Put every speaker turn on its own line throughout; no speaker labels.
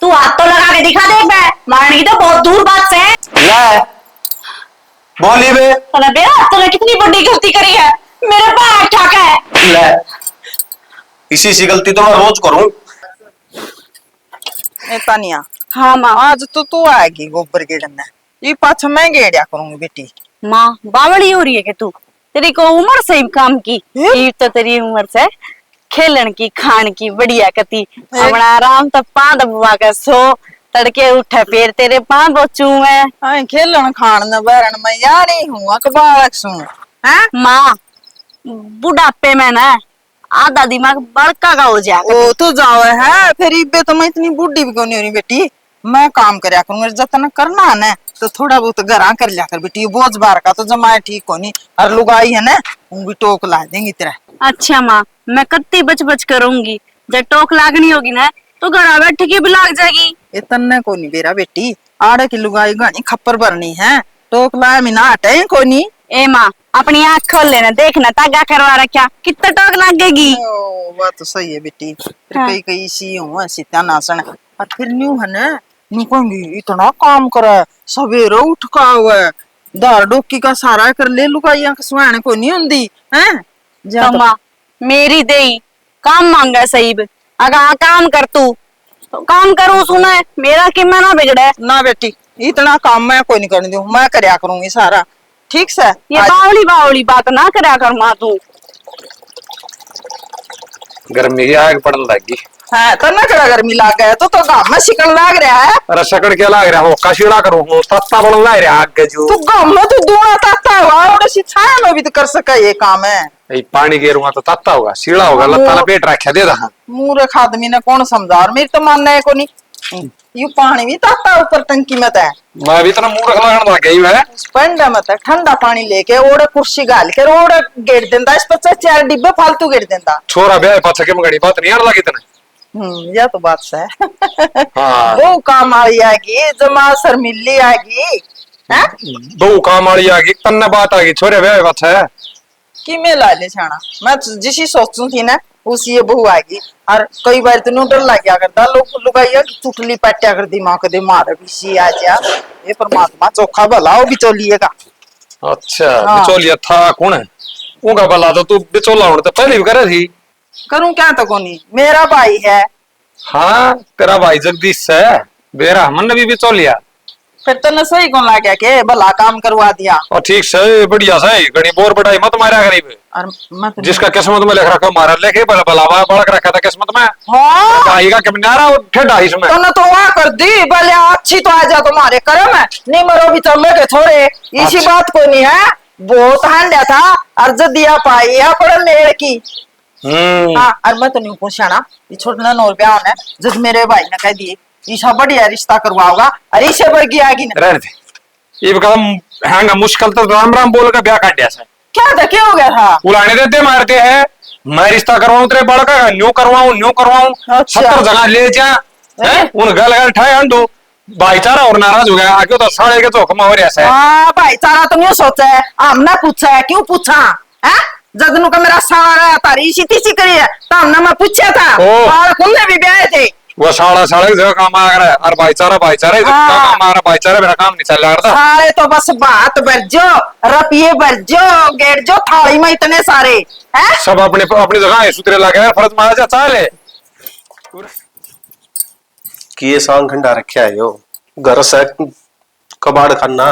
तू हाथ तो लगा के दिखा दे बे, मारने की तो बहुत दूर बात से है।
ले बोली बे।
साला बेटा तूने कितनी बड़ी गलती करी है, मेरे पैर ठोका है।
ले इसी सी गलती तो मैं रोज करूं।
ए तानिया,
हाँ माँ।
आज तो तू आएगी गोबर गिरने, ये पाछा मैं गेड़िया करूंगी बेटी।
माँ बावड़ी हो रही है कि तू, तेरी को उम्र सही काम की, ये तो तेरी उम्र से खेलन की खान की बढ़िया कती अपना आराम तो पां दबवा के सो, तड़के उठे फिर तेरे पां बोचू मैं।
आई खेलन खान न बहरन मैं यार ही हूँ अकबार सुन हैं।
माँ बुढ़ापे में ना आधा दिमाग बड़का का हो जाएगा।
ओ तू जाओ है फिर इबे तो मैं इतनी बुढ़ी भी क्यों नहीं हो रही बेटी, मैं काम करया करूंगा जतना करना है ना, तो थोड़ा बहुत घरा कर लिया कर बेटी, बोझ बार का तो जमाए ठीक होनी और लुगाई है ना वो भी टोक ला देंगी तेरा।
अच्छा माँ मैं कत्ती बच बच करूंगी, जब टोक लागनी होगी ना तो घर बैठे की भी लाग जाएगी।
इतने को नहीं बेरा बेटी, आड़े की लुगाई गानी खप्पर भरनी है, टोक ला में ना हटे को नहीं।
ए माँ अपनी आँख खोल लेना, देखना तागा करवा रखा कितना टोक लगेगी।
ओ बात तो सही है बेटी, फिर
हाँ।
कई कई सी हूँ ऐसी त्या नासन और फिर न्यू है ना न्यू कहूंगी इतना काम करे सवेरे उठ का हुआ दार डोकी का सारा कर ले लुगाइया का सुहाने को नहीं हुंदी हैं जा
तो माँ मेरी देई काम मांगा सही बे, अगर काम कर तू तो काम करूँ सुना, मेरा किम्मा ना बिगड़े।
ना बेटी इतना काम मैं कोई नहीं करने दूं, मैं करया करूंगी सारा ठीक से।
ये बावली बावली बात ना करा कर माँ तू।
गर्मी की आग पड़ने लगी।
हाँ तो ना कड़ा गर्मी लाग गया तो गाँव में शिकन लाग रहा है।
अरे शकड़ क्या लाग रहा हो, काशीड़ा करो हो तत्ता बड़न लाग रहा आग के जो
तू गाँव में तू दूना ताता हुआ और ऐसी छाया में भी तो कर सका ये काम है।
ये पानी गेरूंगा तो तत्ता होगा, सीड़ा होगा, लत्ता लपेट रखा दे दहा।
मूर्ख आदमी ने कौन समझा, और मेरी तो मानना है को नहीं यू पानी भी ताता ऊपर टंकी में है।
मैं भी इतना मूर्ख लगन लग गई है।
पंडा मत है ठंडा पानी लेके ओड़े कुर्सी गाल के ओड़े गेट देंदा, इस पर चार डिब्बे फालतू गेट देंदा।
छोरा ब्याह पाछा के मगड़ी बात नहीं आने लगी तने।
यह तो बात है।
हाँ
वो काम आई आएगी जमा सर मिली आएगी हैं
दो काम वाली आ गई, तन्ने बात आ गई, छोरे ब्याह पाछा है
कि मैं ला ले छाना, मैं जिसी सोचूं थी ना उसी ये बहू आएगी और कई बार तो न्यूट्रल लग गया करता लोग लुगाइया की चुटली पट्टिया कर दिमाग के दे मारे भी सी आ जा। ये परमात्मा चोखा भला हो बिचौलिएगा।
अच्छा
हाँ।
बिचौलिया था कौन है उनका भला, तो तू बिचौला होने तो पहले भी करे थी।
करूं क्या तो कोनी मेरा भाई है।
हाँ तेरा भाई जगदीश है, बेरा मन भी बिचौलिया
फिर तो सही कौन ला गया के भला काम करवा दिया।
और ठीक से बढ़िया से घनी बोर बढ़ाई मत मारा गरीब,
और मत
जिसका किस्मत में लिख रखा मारा लेके भलावा बड़क रखा था किस्मत में।
हाँ
भाई का किनारा ठेडा इसमें
तो न तो वहां कर दी भले अच्छी तो आ जा तुम्हारे कर्म है नहीं मरो भी चल के थोड़े इसी
अच्छा।
बात को नहीं है बहुत हांडा था अर्ज दिया पाई या पड़ मेड़ की। हाँ और मैं तो नहीं पूछना ये छोटना नौर ब्याह है जब मेरे भाई ने कह दिए ईशा बढ़िया रिश्ता करवाओगा अरे इसे वर्गी आगी ना
रहने दे, ये कदम हैंगा मुश्किल तो राम राम बोल का ब्याह काट दिया से
क्या था क्या हो गया था।
उलाने देते मारते हैं, मैं रिश्ता करवाऊं तेरे बड़ का न्यू करवाऊं
अच्छा।
70 जगह ले जा हैं? उन गल गल ठाए अंडो भाईचारा और नाराज हो गया आगे तो साढ़े के तो खमा हो रहा है।
हाँ भाईचारा तो नहीं सोचा है हमने पूछा है क्यों पूछा है जगनू का मेरा सारा तारी इसी तीसी करी है तो हमने मैं पूछा था और कुन्ने भी ब्याह थे
वो साड़ा की जगह काम आ रहा है और भाईचारा काम आ रहा, भाईचारा मेरा काम नहीं चल रहा।
सारे तो बस बात बरजो रपिए बरजो गेट जो थाली में इतने सारे हैं
सब अपने अपनी जगह सुतरे लगे फर्ज मारा जा चाले
कि ये सांग खंडा रखा है यो घर से कबाड़ खाना।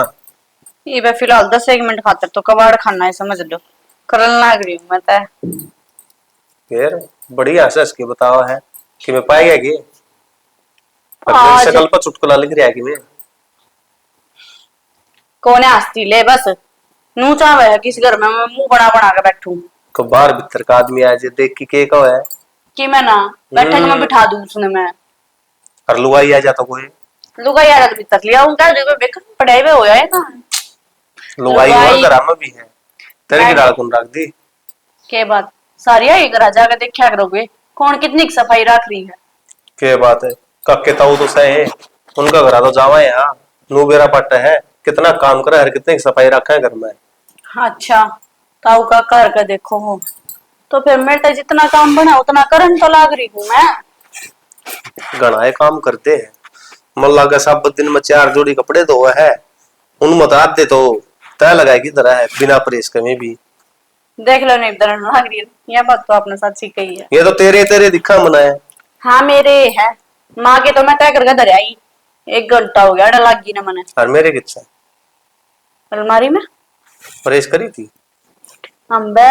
ये बे फिलहाल 10 मिनट खातर तो कबाड़ खाना है समझ लो, करन लाग रही हूँ मैं तो।
फिर बढ़िया से इसके बतावा है कि मैं पाएगा कि
आज-
शकल पर चुटकुला लिख रहा है कि मैं
कौन हस्ती ले बस नू चावे है किस घर में मैं मुंह बना बना के बैठूं
को बाहर भीतर का आदमी आज देख के कहो है
कि मैं ना बैठक में बिठा दूं उसने मैं
और लुगाई आ जाता कोई
लुगाई आदत भी तक लिया उनका जो बेकर पढ़ाई में होया है ना
लुगाई और घर में भी है तेरे की डाल कौन रख दी
के बात सारी है एक राजा का देखा करोगे कौन कितनी सफाई रख रही है।
के बात है कक्के ताऊ तो सही है उनका घर तो जावा है यहाँ नू बेरा पट्टा है कितना काम करे हर कितने की सफाई रखा है घर में।
अच्छा ताऊ का घर का देखो हो तो फिर मैं तो जितना काम बना उतना करन तो लाग रही हूँ मैं।
गणाए काम करते हैं मल्ला का सब दिन में 4 जोड़ी कपड़े धोआ है, उन मत आते तो तय लगाएगी तरह है बिना प्रेस कमी भी।
देख लो नहीं दरण लग रही है, ये बात तो आपने सच्ची कही है।
ये तो तेरे तेरे दिखा मना है।
हाँ मेरे है, माँ के तो मैं तय करके धर आई, 1 घंटा हो गया डर लग गई ना मैंने।
और मेरे किच्छा
अलमारी में
प्रेस करी थी।
अम्बे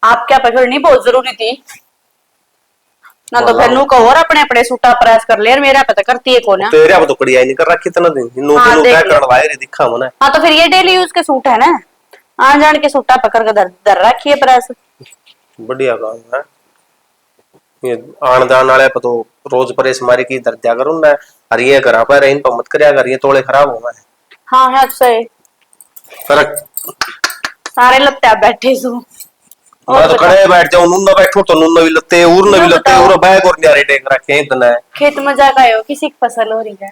आप क्या पकड़नी बहुत जरूरी थी ना, तो फिर नू कहो और अपने अपने सूटा प्रेस कर ले, और मेरा पता करती है कौन है।
तेरे अब तो कड़ियाई नहीं कर रखी इतना दिन, नू
हाँ,
नू
देख
क्या
ले।
करवाए रे दिखा मना है।
हाँ तो फिर ये डेली यूज के सूट है ना, आ जान के सूटा पकड़ के धर रखी है प्रेस।
बढ़िया काम है ये। आन जान वाले पे तो रोज प्रेस मारी की दर दिया करूं ना, और ये घर पर इन पर मत करया कर, ये तोड़े खराब हो गए।
हाँ है सही,
फर्क
सारे लगते हैं बैठे सु।
मैं तो खड़े बैठ जाऊं, नून बैठू तो नून भी लगते उर भी लगते
बताओ।
उर बैग और न्यारे टेक रखे इतना है।
खेत में जा गए हो, किसी की फसल हो रही है?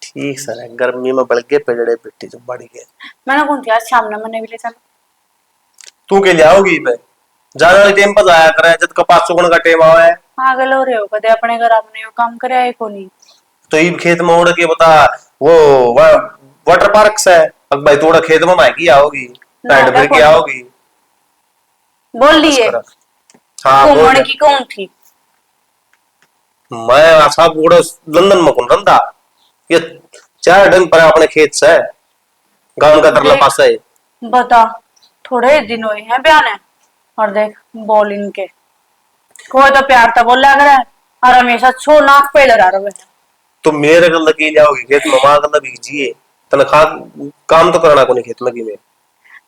ठीक सर है, गर्मी में बढ़ गए पेड़े पिट्टी जो बढ़ गए।
मैंने कौन थी आज शाम ने मैंने भी ले चल।
तू के लियाओगी पे जाने वाले टाइम पर जाया करे, जब कपास सुगण का टाइम आवा है।
पागल हो रहे हो कदे, अपने घर आपने यो काम करे है को नहीं।
तो ईब खेत में उड़ के बता वो वाटर पार्क से अब भाई थोड़ा खेत में मायकी आओगी, पैंट भर के आओगी।
बोल दिए
हाँ बोल
घूमने
दे।
की कौन थी?
मैं आशा पूरा लंदन में कौन रंदा, ये 4 दिन पर अपने खेत से गांव का तरला पास है।
बता थोड़े दिन हुए हैं बयान, और देख बोल इनके कोई तो प्यार तो बोल लग रहा है, और हमेशा छो नाक पे लड़ा रहे हैं।
तो मेरे गल लगी जाओगी खेत में, मां गल बीजिए तनखा काम तो करना को नहीं खेत में की में।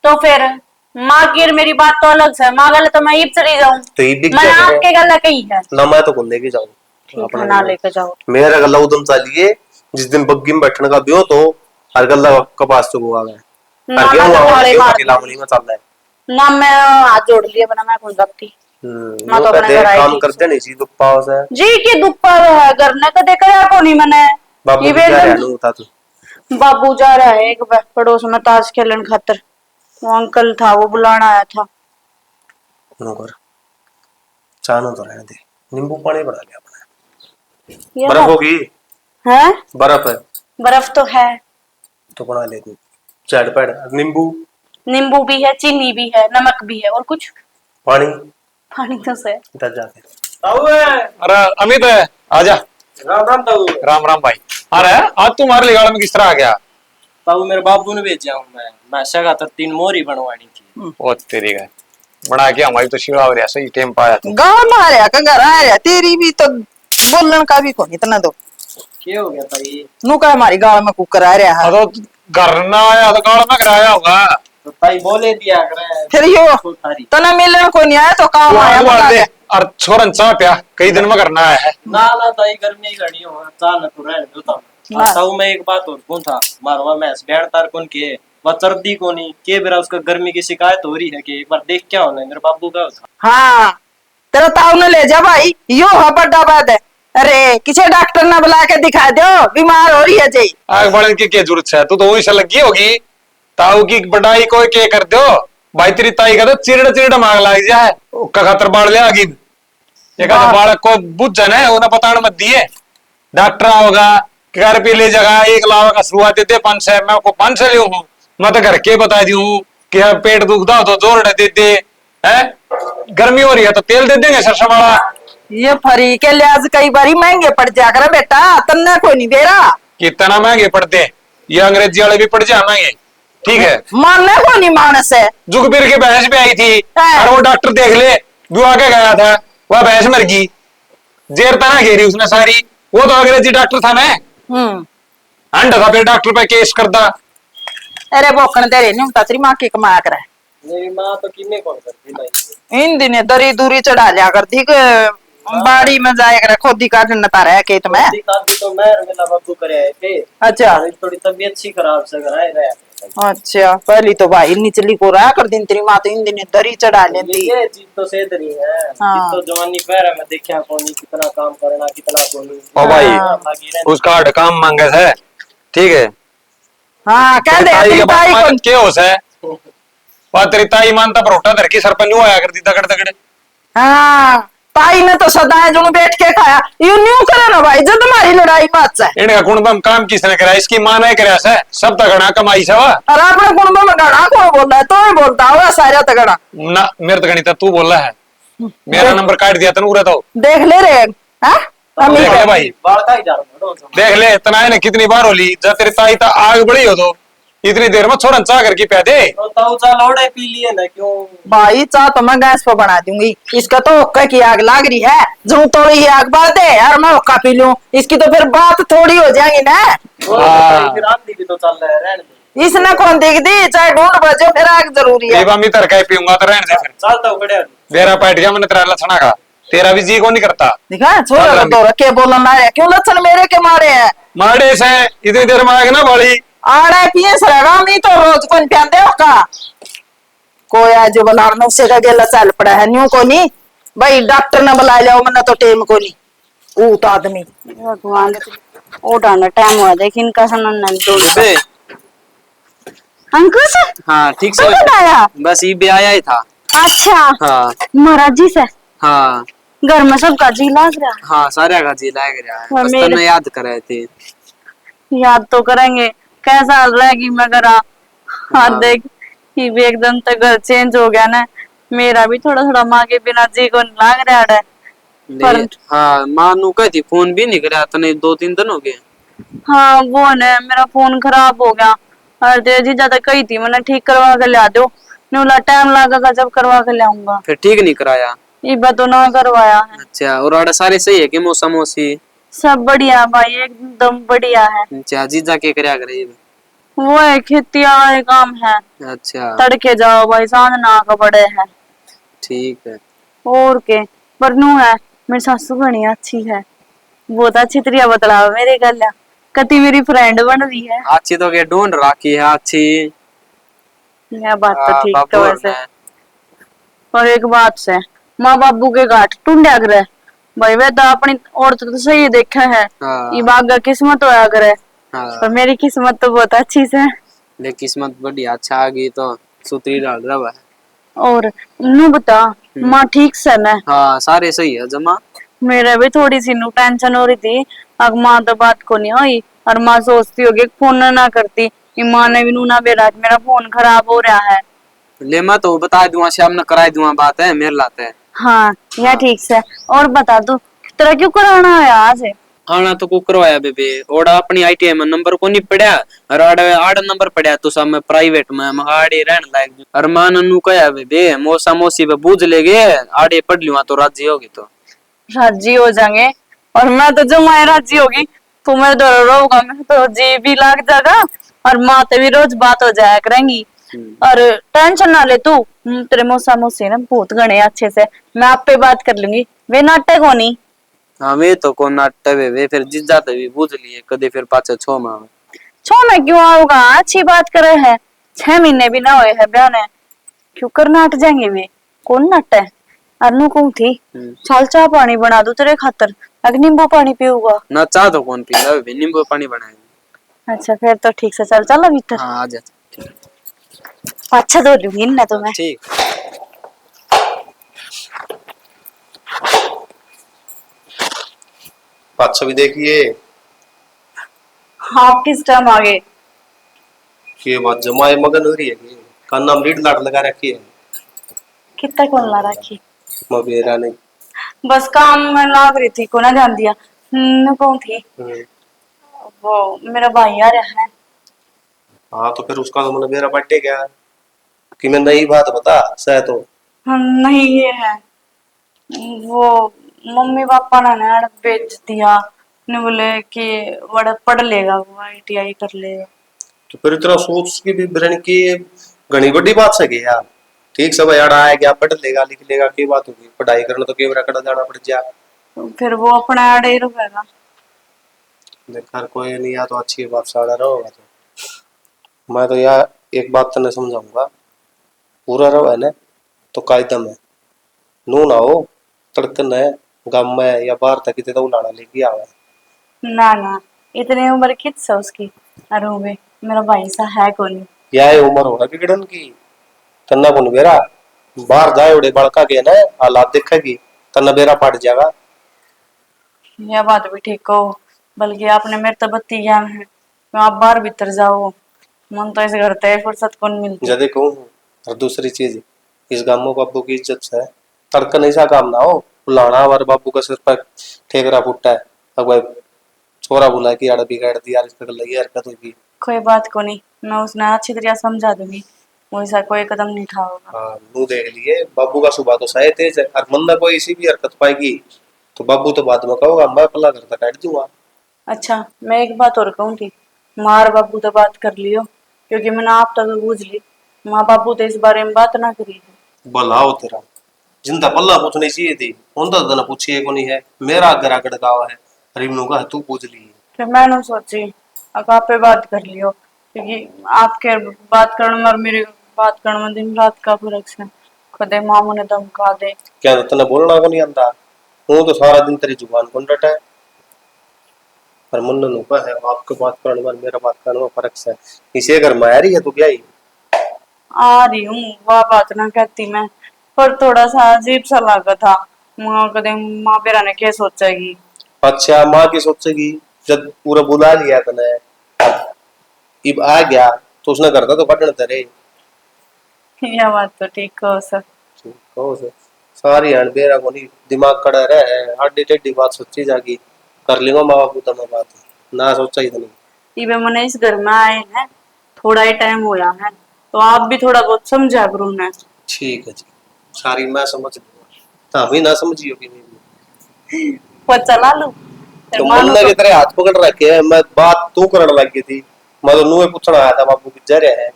तो फिर माँ की और मेरी बात तो अलग से, माँ गल तो मैं ईब चली जाऊं,
तो ईब भी
मैं
क्या करे?
आपके गल कही है
ना मैं तो कौन लेके जाऊं,
ठीक है ना लेके जाओ।
मेरा गला उदम चाहिए जिस दिन बग्गी में बैठने का भी हो तो हर गला कपास तो हुआ है।
ना मैं तो थाले मार दी।
लामुली में चल रहा है
ना मैं हाथ जोड़ लिया बना, मैं कौन सकती। मैं तो अपने घर आई
काम
थी।
करते नहीं सी दुख पाओ से
जी की दुख पर है करने का देख रहा को नहीं मैंने।
बाबू
ये
क्या
वेदन-
रहनु था तू।
बाबू जा रहा है एक पड़ोस में ताश खेलन खातर, वो अंकल था वो बुलाना आया था।
नौकर चानो तो रहने दे, नींबू पानी बना लिया अपने।
ये
बर्फ
बात-
होगी,
है
बर्फ है
बर्फ तो है,
तो बना ले तू। चढ़ पैड नींबू
नींबू भी है, चीनी भी है, नमक भी है, और कुछ
पानी
पानी तो से।
इधर जाके
अरे अमित है, आजा।
राम राम ताऊ।
राम राम भाई। अरे आज तुम्हारे लिगाड़ में किस तरह आ गया?
ताऊ मेरे बाबू ने भेजा हूँ मैं सगा तो 3 मोरी बनवानी थी।
ओ तेरी का बना के हमारी तो शिवा हो रहा सही टाइम पाया तू।
गाँव में आ रहा का घर आ रहा, तेरी भी तो बोलन का भी कौन इतना दो।
क्या हो गया ताई?
नू का हमारी गाँव में कुकर आ रहा है,
तो घर ना आया तो गाड़ में कराया होगा।
तो ताई बोले दिया करे
फिर यो
तो थारी।
तना मिलने को नहीं आया तो काम
तू
आया
आलू
बता
डाल दे
दे।
और छोरन चाह प्या, कई दिन में करना है।
ना ना ताई गर्मी घड़ी हो चाल न तो रहने दो ताऊ।
हाँ।
ताऊ मैं एक बात और कौन था मारवा मैं बैठ तार कौन के वह चर्दी को नहीं के बेरा उसका गर्मी की शिकायत हो रही है कि एक बार देख क्या होना है मेरे बाबू का होता।
हाँ तेरा ताऊ ने ले जा भाई, यो है बड़ा बात है। अरे किसी डॉक्टर ने बुला के दिखा दो, बीमार हो रही है जी।
आग बढ़ने की क्या जरूरत है, तू तो वही से लगी होगी। ताऊ की बढ़ाई कोई के कर दो भाई, तेरी ताई का तो चिड़ मांग लग जाए खातर बाढ़ ले आगी। एक बालक को बुझ जाना है, उन्हें बताने मत दिए। डॉक्टर होगा घर पे ले जगह 1 लाख का शुरुआत देते 500, मैं आपको 500 लियो हूँ। मैं तो घर के बता दी हूँ कि हाँ, पेट दुखता हो तो जोर देते है। गर्मी हो रही है तो तेल दे देंगे सरसों वाला।
ये फरी के लिहाज कई बारी महंगे पड़ जा कर बेटा, तन्ने कोई नहीं दे रहा।
कितना महंगे पड़ते हैं, ये अंग्रेजी वाले भी पड़ जाए महंगे। ठीक है,
मानने को नहीं मानस है।
जुगबीर की भैंस भी आई थी
हाँ।
और वो डॉक्टर देख ले बुआ के गया था, वह भैंस मर गई। जेर तना घेरी उसने सारी, वो तो अंग्रेजी डॉक्टर था ना, अंडा था फिर डॉक्टर पे केस करता।
अरे बोकन दे रहे नहीं तेरी माँ की कमाया कर।
मेरी माँ तो किन्ने कौन करती भाई।
इन दिने दरी दूरी चढ़ा लिया करती कि बाड़ी में जाया कर, खोदी काटने तारा है खेत में।
दिखाती तो मैं और मेरा बाबू करे आए थे।
अच्छा
थोड़ी तबीयत सी खराब से घर आए रहे।
अच्छा पहली तो भाई निचली को रहा कर दिन तेरी माँ तो इन दिने दरी चढ़ा लेती।
ये चीज तो सेध रही है।
हाँ।
तो जवानी पैर है मैं देखा कोनी कितना काम करना कितना कोनी।
ओ भाई
भागी रहने।
उसका हट काम मांगे है, ठीक है।
हाँ कह दे
ताई
तेरी
के
ताई
बाप
को।
में क्या होश है, वह तेरी ताई मानता परोटा धर के सर पर न्यू आया करती तगड़ तगड़।
हाँ ताई ने तो सदा जो बैठ के खाया यू न्यू करे ना भाई जो तुम्हारी लड़ाई बात से
इनका कुंडम काम किसने करा, इसकी मां ने करा से, सब तगड़ा कमाई से वा।
अरे अपने कुंड में गड़ा कौन बोल रहा है, तो ही बोलता होगा सारा तगड़ा
ना मेरे तो गणित तू बोल रहा है, मेरा नंबर काट दिया तनु उरे तो
देख ले रे हाँ
देख ले भाई,
बाल का ही जा रहा हूँ
देख ले इतना है ना कितनी बार होली जब तेरी ताई ता आग बड़ी हो तो इतनी देर में छोरन चाह करके पै दे।
तो ताऊ चा लौड़े पी लिए ना क्यों।
भाई चाह तो मैं गैस पे बना दूंगी, इसका तो हुक्का की आग लाग रही है, जो थोड़ी ही आग बात है यार मैं हुक्का पी लूं, इसकी तो फिर बात थोड़ी हो जाएगी ना।
फिर आंधी भी तो चल रहा है, रहने दे।
इसने कौन देख दी, चाहे ढूंढ बजे फिर आग जरूरी है।
मैं तर कहीं पीऊंगा तो रहने दे फिर।
चलता हूँ खड़े
मेरा पैट गया मैंने तेरा लक्षणा का, तेरा भी जी को नहीं करता।
दिखा छोड़ दो रखे बोलना मारे क्यों लक्षण मेरे के मारे हैं
मारे से इतनी देर में आगे ना बाली
आड़े पिए सरेगा नहीं तो रोज कौन प्यादे का कोई आज जो बना नुस्खे का गेला चल पड़ा है न्यू को नहीं भाई डॉक्टर ने बुला लिया मैंने तो टेम को नहीं ऊट आदमी
भगवान उठाना टाइम हुआ देख इनका सनन
बे,
अंकुश
हाँ ठीक से
कब आया?
बस ये भी आया ही था।
अच्छा
हाँ
महाराज जी से
हाँ
घर में सबका जी लाग रहा
हाँ सारे का जी लाग रहा है,
हाँ,
बस
मेरे-
तन्ने याद करे थे।
याद तो करेंगे कैसा रहेगी मगर हाँ देख ये भी एकदम तो घर चेंज हो गया ना, मेरा भी थोड़ा थोड़ा माँ के बिना जी को लाग रहा है पर
हाँ मानू कही थी फोन भी नहीं कराया तने 2-3 दिन हो गए।
हाँ वो न मेरा फोन खराब हो गया और जी ज्यादा कही थी मैंने ठीक करवा के ला दो बोला टाइम लगेगा जब करवा के लाऊंगा,
फिर ठीक नहीं कराया।
ये बात तो ना करवाया है।
अच्छा और आड़े सारे सही है कि मौसम मौसी?
सब बढ़िया भाई एकदम बढ़िया है।
अच्छा जीजा के कराया करे?
वो है खेती वाला काम है,
अच्छा
तड़के जाओ भाई सांझ ना का बड़े है
ठीक है।
और के पर नू है मेरी सासू बड़ी अच्छी है, बहुत अच्छी तरिया बतलाओ मेरे गल कति मेरी फ्रेंड बन रही है।
अच्छी तो के ढूंढ रखी है अच्छी।
यह बात तो ठीक है
बाबू
वैसे।
ने।
और एक बात से माँ बाबू के गाठ टूंडा करे भाई वे तो अपनी औरत तो सही देखा है,
हाँ।
ये बाग किस्मत होया करे
हाँ
पर मेरी किस्मत तो बहुत अच्छी से।
ले किस्मत बढ़िया अच्छा आ गई तो सूत्री डाल रहा है।
और नू बता माँ ठीक से न?
हाँ सारे सही है जमा।
मेरे भी थोड़ी सी नू टेंशन हो रही थी, अब माँ तो बात को नहीं हुई और माँ सोचती होगी फोन ना करती, ये माँ ने भी नू ना बेरा मेरा फोन खराब हो रहा है।
ले मैं तो बता दूंगा शाम में कराई दूंगा बात है मेरे लाते है।
हाँ यह ठीक से। और बता दो तेरा क्यों कराना है आज?
आना तो को करवाया बेबे ओड़ा अपनी आईटीआई में नंबर को नहीं पढ़या और आड़ नंबर पढ़या तो सब में प्राइवेट में आड़े रहन लायक और मान नु कया बेबे मौसा मौसी पे बूझ लेगे आड़े पढ़ लिया तो राजी होगी तो
राजी हो जाएंगे और मैं तो जो मैं राजी होगी तो मैं तो रोगा मैं तो जी भी लाग जाएगा और माँ ते भी रोज बात हो जाया करेंगी। और टेंशन ना ले तू, तेरे मौसा मौसी ना बहुत गणे अच्छे से, मैं आप पे बात कर लूंगी वे नाटक होनी।
हाँ वे तो को नाटे वे फिर जिस जाते भी बूझ लिए कदे फिर पाछे छो मां
छो में क्यों आऊंगा, अच्छी बात करे है 6 महीने भी ना हुए है ब्याह ने क्यों कर नाट जाएंगे वे कौन नाट है। अनु कहूं थी चाल चाह पानी बना दू तेरे खातर, अगर नींबू पानी पीऊंगा
ना चाह तो कौन पीला वे नींबू पानी बनाएगा।
अच्छा फिर तो ठीक से चल चल भीतर।
हाँ आ जा
अच्छा धो लूंगी ना तो मैं।
ठीक।
अच्छा भी देखिए
आप किस टाइम आ गए?
ये बात जमाए मगन हो रही है कि का नाम लीड लाट लगा रखी है
कितना कौन ला रखी?
मेरा नहीं।
बस काम में लाग रही थी को ना जान दिया न कौन थी वो मेरा भाई आ रहा है।
हाँ तो फिर उसका तो मतलब मेरा बर्थडे क्या कि मैं नई बात बता सह तो
नहीं ये है वो मम्मी पापा ने ना बेच दिया ने बोले कि बड़ा पढ़ लेगा वो आईटीआई कर लेगा।
तो फिर इतना सोच की भी बहन की घनी बड़ी बात सके यार। ठीक सब यार आया गया पढ़ लेगा लिख लेगा की बात होगी, पढ़ाई करना तो केवरा कड़ा जाना पड़ जा
तो फिर वो अपने आड़े ही रुकेगा।
देखकर कोई नहीं या तो अच्छी बात साड़ा रहोगा तो मैं तो यार एक बात तो नहीं समझाऊंगा पूरा रहो है ना तो कायदा में नू ना हो तड़कन है गम में या बाहर तक इतने तो उलाड़ा लेके आवा
ना ना इतनी उम्र किस है उसकी, अरे वे मेरा भाई सा है कौन।
यह उम्र होगा बिगड़न की तन्ना को बेरा बाहर जाए उड़े बड़का के ना हालात देखेगी तना बेरा पड़ जाएगा।
यह बात भी ठीक हो, बल्कि आपने मेरे तो बत्ती ज्ञान है, तो आप बाहर भीतर जाओ, मन तो इस घर ते फुर्सत कौन मिलती।
जदे कहूँ और दूसरी चीज, इस गांव बाबू की इज्जत से तड़कन ऐसा काम ना हो, बुलाना हमारे बाबू का सिर पर ठेकरा फुटता है। अब भाई छोरा बुला के आड़ा बिगाड़ दिया यार, इसका लगी हरकत होगी।
कोई बात को नहीं, मैं उसने अच्छी तरह समझा दूंगी, वैसा कोई कदम नहीं उठाओगा।
हाँ नू देख लिए बाबू का सुबह तो सही तेज है, और मंदा कोई इसी भी हरकत पाएगी तो बाबू तो बाद में कहोगा मैं पला करता काट दूंगा।
अच्छा, मैं एक बात और कहूंगी, मार बाबू तो बात कर लियो, क्योंकि मैंने आप तक बूझ ली, माँ बाबू तो इस बारे में बात ना करी है।
भला हो तेरा, जिंदा पल्ला पूछनी चाहिए थी, उनका तो ना पूछिए को नहीं है, मेरा अगर आगड़ गाँव है, रिमनू का तू पूछ ली।
फिर मैंने सोची अब आप पे बात कर लियो, क्योंकि आपके बात करने में और मेरे बात करने में दिन रात का फर्क है। खुदे मामू ने धमका दे।
क्या तने बोलना को नहीं आंदा, हूँ तो सारा दिन तेरी जुबान कौन डटा है। पर मुन्ना नुका है, आपके बात करने में मेरा बात करने में फर्क है, इसे अगर मायारी है तो क्या ही।
आ रही हूँ, वह बात ना कहती मैं, पर थोड़ा सा अजीब सा लगा था। माँ कदे माँ बेरा ने क्या सोचेगी।
अच्छा माँ की सोचेगी, जब पूरा बुला लिया तने, अब आ गया तो उसने करता तो कटन तेरे।
यह बात तो ठीक हो सर।
कहो से सारी हण बेरा को नहीं दिमाग कड़ा रहे है, आडी टेढ़ी बात सोची जागी, कर लेंगे माँ बापू तब बात ना सोचा ही तो नहीं।
इवे मने इस घर में आए हैं, थोड़ा ही टाइम हुआ है, तो आप भी थोड़ा बहुत समझा करो ना।
ठीक है जी, सारी मैं समझ लूंगा, हाँ भी ना समझियो कि नहीं।
पर चला लू
तो मुन्ना की तरह हाथ पकड़ रखे है, मैं बात तू करने लग गई थी, मैं तो नूहे पूछना आया था बापू की जरे है।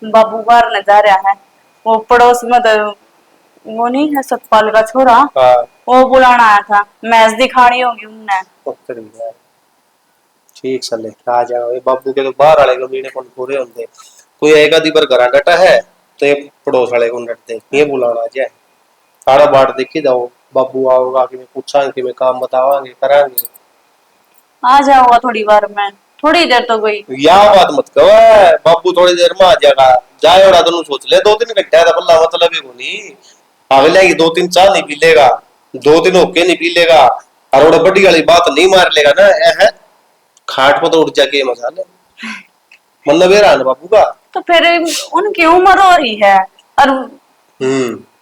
बाबू बाहर न जा रहा है, वो पड़ोस में तो वो नहीं है सतपाल का छोरा,
हाँ
वो बुलाना आया था, मैच दिखानी होगी उनने।
पकड़ लिया। ठीक चले आ जाओ, ये बाबू के तो बाहर वाले को मीने कौन पूरे होंगे, कोई एक आधी पर घर डटा है तो ये पड़ोस वाले को डटते, ये बुलाना जाए सारा बाट देखी जाओ, बाबू आओगा कि मैं पूछा कि मैं काम बतावांगे करांगे।
आ जाओगा थोड़ी बार में, थोड़ी देर तो गई।
या बात मत कहो, बाबू थोड़ी देर में आ जाएगा, जाए और दोनों सोच ले, 2 दिन घंटा था पल्ला मतलब ही नहीं, अगले की 2-3 चाय नहीं पी लेगा, 2 दिन होके नहीं पी लेगा, और वो बड़ी वाली बात नहीं मार लेगा ना, है खाट पर तो उठ जाके मसाले मन बेरा ना बाबू का।
तो फिर उनकी उम्र हो रही है, और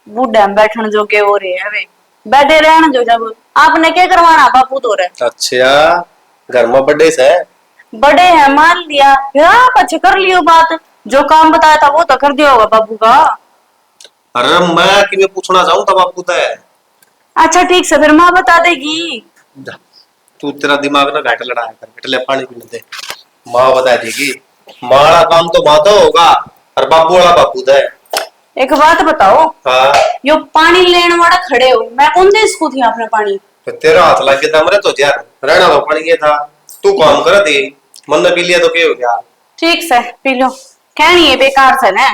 बूढ़ा में बैठने जो के हो रहे है, वे बैठे रहने जो, जब आपने क्या करवाना बापू तो रहे।
अच्छा घर में बर्थडे से
बड़े हैं मान लिया, फिर आप अच्छे कर लियो बात, जो काम बताया था वो तो कर दिया होगा बाबू का।
अरे मैं कि मैं पूछना चाहूँ तब आपको तो है।
अच्छा ठीक से, फिर माँ बता देगी।
तू तेरा दिमाग ना घाट लड़ाया कर, बेटे पानी पीने दे, माँ बता देगी, माँ वाला काम तो माँ तो होगा और बाबू वाला बापू तो है।
एक बात बताओ,
हाँ
यो पानी लेने वाला खड़े हो, मैं कौन दे इसको थी आपने पानी।
तो तेरा हाथ लग गया था मेरे तो यार, रहना तो पड़ गया था, तू काम कर दे, मन ने पी लिया तो क्या हो गया।
ठीक से पी लो, कहनी है बेकार से ना।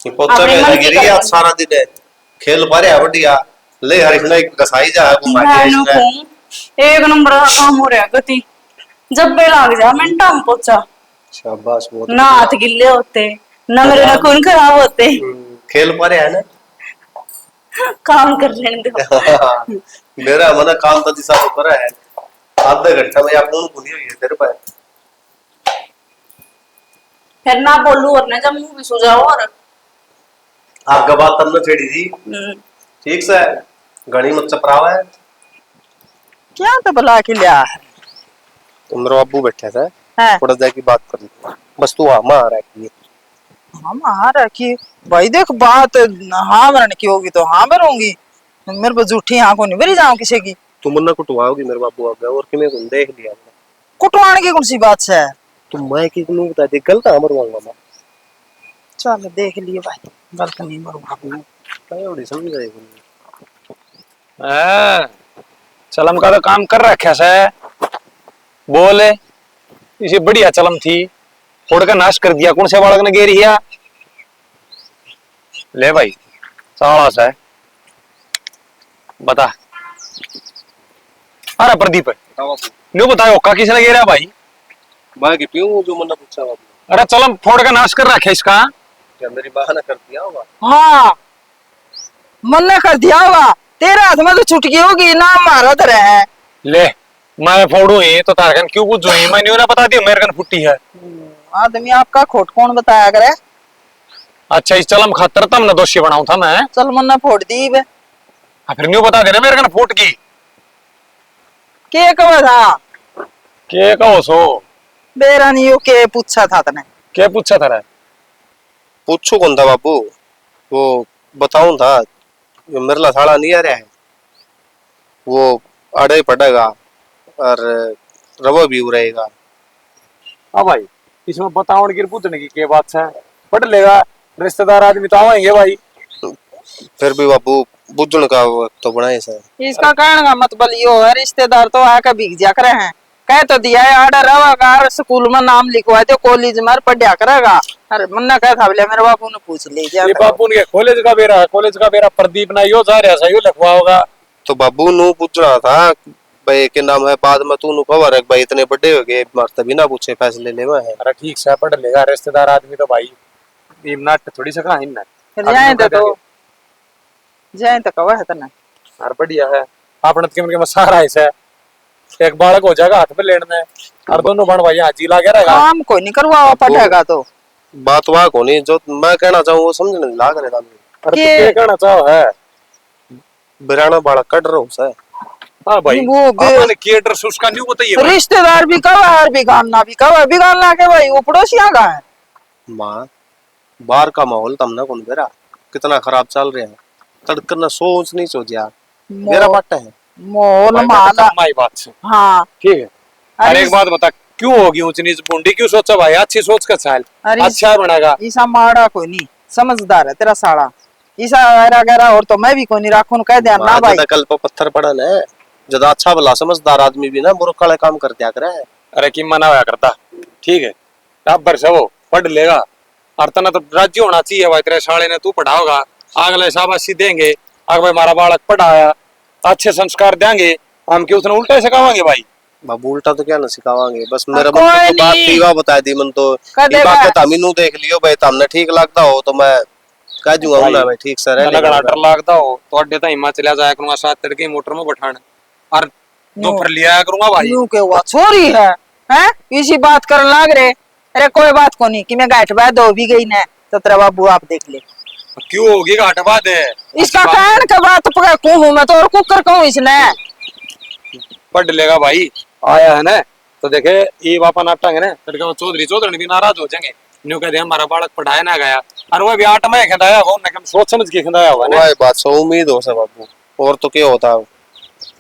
ये पोता
अपने
में
मन
लगी
की
रही है
कर।
सारा दिन है, खेल पा रहा बढ़िया, ले हर इसने कसाई जा घुमा के
भानु
इसने।
को एक नंबर का काम हो रहा है गति, जब बे लग जा मिनटा में पहुंचा,
शाबाश बहुत
ना हाथ गिल्ले होते, ना मेरे नखून खराब होते।
खेल पा रहा है ना।
काम कर लेने दो।
मेरा मन काम तो दिशा ऊपर है, आधा घंटा में आप भूली हुई है तेरे पर।
फिर ना बोलू और ना जब मुंह भी सुझाओ और
आगे बात तब न छेड़ी थी, ठीक से घड़ी मत चपरावा है।
क्या तो बुला के लिया है।
तुम मेरे अब्बू बैठे थे,
है
थोड़ा जाके बात कर ली, बस तू हाँ मां रखी
हम आ रखी भाई, देख बात हाँ मरने की होगी तो हाँ भरूंगी, मेरे को झूठी हाँ को नहीं भरी जाऊं किसी की।
तू मुन्ना कुटवाओगी मेरे बाबू आ गया और कि मैं देख लिया
कुटवाने की कौन सी बात है।
तुम मैं की नहीं बता दे, गलत मरवाऊंगा मैं।
चल देख लिए भाई, गलत नहीं मरूंगा।
समझ जाएगी
चलम का तो काम कर रखा से बोले, इसे बढ़िया चलम थी, फोड़ का नाश कर दिया, कौन से बालक ने गेरी है। ले भाई साला सा है, बता। अरे प्रदीप न्यू बताओ का किसने गेरा भाई।
मैं की पीऊं जो मन्ना पूछा बाबू।
अरे चलम फोड़ का नाश कर रखा इसका।
क्या मेरी बहाना कर दिया होगा।
हाँ मन ने कर दिया होगा, तेरे हाथ में तो छुटकी होगी ना, हमारा तो है।
ले मैं फोड़ू ही तो तारकन क्यों पूछू ही, मैं नहीं ना बता दी मेरे कन फुट्टी है।
आदमी आपका खोट कौन बताया करे।
अच्छा इस चलम खातर तम ना दोषी बनाऊं था मैं।
चल मन्ना फोड़ दी बे।
फिर न्यू बता दे रहे मेरे कन फूट की
के कब था
के कहो सो
बेरा नहीं के पूछा था तने।
क्या पूछा था रे?
पूछू कौन था बाबू, वो बताऊं था, जो मेरे ला साड़ा नहीं आ रहा है वो अड़े ही पड़ेगा और रवो भी रहेगा।
हाँ भाई इसमें बताओ की पूछने की क्या बात है, पढ़ लेगा रिश्तेदार आदमी तो आवेंगे भाई।
फिर भी बाबू बुझण का वक्त तो बनाए से।
इसका कहने का मतलब यो है रिश्तेदार तो आकर भीग जा करे हैं। कह तो दिया है आर्डर रवा स्कूल में नाम लिखवा दो, कॉलेज में पढ़ा करेगा। अरे मन्ना कह था बोले मेरे बापू ने पूछ ले
ये बापू ने कॉलेज का बेरा, कॉलेज का बेरा प्रदीप ना यो जा रहा सही लिखवा होगा।
तो बाबू नु पूछना था भाई के नाम है, बाद में तू नु खबर है भाई इतने बड़े हो गए मरते बिना पूछे फैसले ले है।
अरे ठीक से पढ़ लेगा रिश्तेदार आदमी तो भाई ये नाट थोड़ी सका है ना।
जाए तो जाए तो कवा है तना।
यार बढ़िया है आपने तो के सारा ऐसा एक बालक हो जाएगा हाथ में लेने और दोनों बन भाई हाजी लागे रहेगा।
काम कोई नहीं करवा पड़ेगा तो
बात वहां को नहीं जो मैं कहना चाहूँ वो समझने नहीं लाग रहा।
अरे तू क्या कहना चाहो है?
बिराना बालक कट रहा हूँ।
हाँ भाई
वो
आपने थिएटर से उसका न्यू बताइए भाई।
रिश्तेदार भी कवा है और बिगाड़ना भी कवा, बिगाड़ना के भाई वो पड़ोसिया का है।
माँ बाहर का माहौल तमने कौन बेरा कितना खराब चल रहा है, तड़कर ना सोच नहीं सोच यार मेरा बात है।
मोल
भाई,
माला
हमारी बात से
हाँ
ठीक है। अरे एक बात बता क्यों होगी ऊंच नीच बूंदी क्यों सोचा भाई, अच्छी सोच का चाल
अरे
अच्छा बनेगा।
ईसा माड़ा कोई नहीं, समझदार है तेरा साड़ा। ईसा गहरा गहरा और तो मैं भी कोई नहीं राखूं कह दे ना भाई।
कल पर पत्थर पड़ा है जदा अच्छा भला समझदार आदमी भी ना बुरा काले काम कर दिया करे।
अरे कि मना हुआ करता ठीक है अब बरस वो पढ़ लेगा और तना तो राज्य होना चाहिए भाई, तेरे साले ने तू पढ़ाओगा अगले शाबाशी देंगे अगर भाई हमारा बालक पढ़ाया अच्छे संस्कार देंगे हम क्यों उसने उल्टा सिखावांगे भाई।
बाबू उल्टा तो क्या ना सिखावांगे, बस मेरा
कोई
मन तो बात
नहीं।
थी वह बता दी मन तो
कर
ये
देगा।
बात तमी नु देख लियो भाई तमने ठीक लगता हो तो मैं कह दूंगा ना भाई ठीक से रह
मैंने
लेगा।
घड़ा डर लगता हो तो अड्डे तो हिम्मत चला जाया करूंगा 7 तड़के मोटर में बैठाने और दोपहर लिया करूंगा भाई।
यूं के हुआ छोरी है हैं इसी बात करने लाग रहे। अरे कोई बात को नहीं कि मैं गाठ बा दो भी गई ना तो तेरा बाबू आप देख ले।
क्यों होगी घाटवा दे
इसका कहने के बात पका क्यों हूं मैं तो और कुकर कहूं इसने।
पढ़ लेगा भाई आया है ना तो देखे ये वापा नाटक है ना तड़के चौधरी चौधरी भी नाराज हो जाएंगे न्यू कहते हमारा बालक पढ़ाया ना गया और वो भी आठ में खिंदाया हो ना सोच समझ के खिंदाया हुआ ना।
वह बात सो उम्मीद हो सा बाबू और तो क्या होता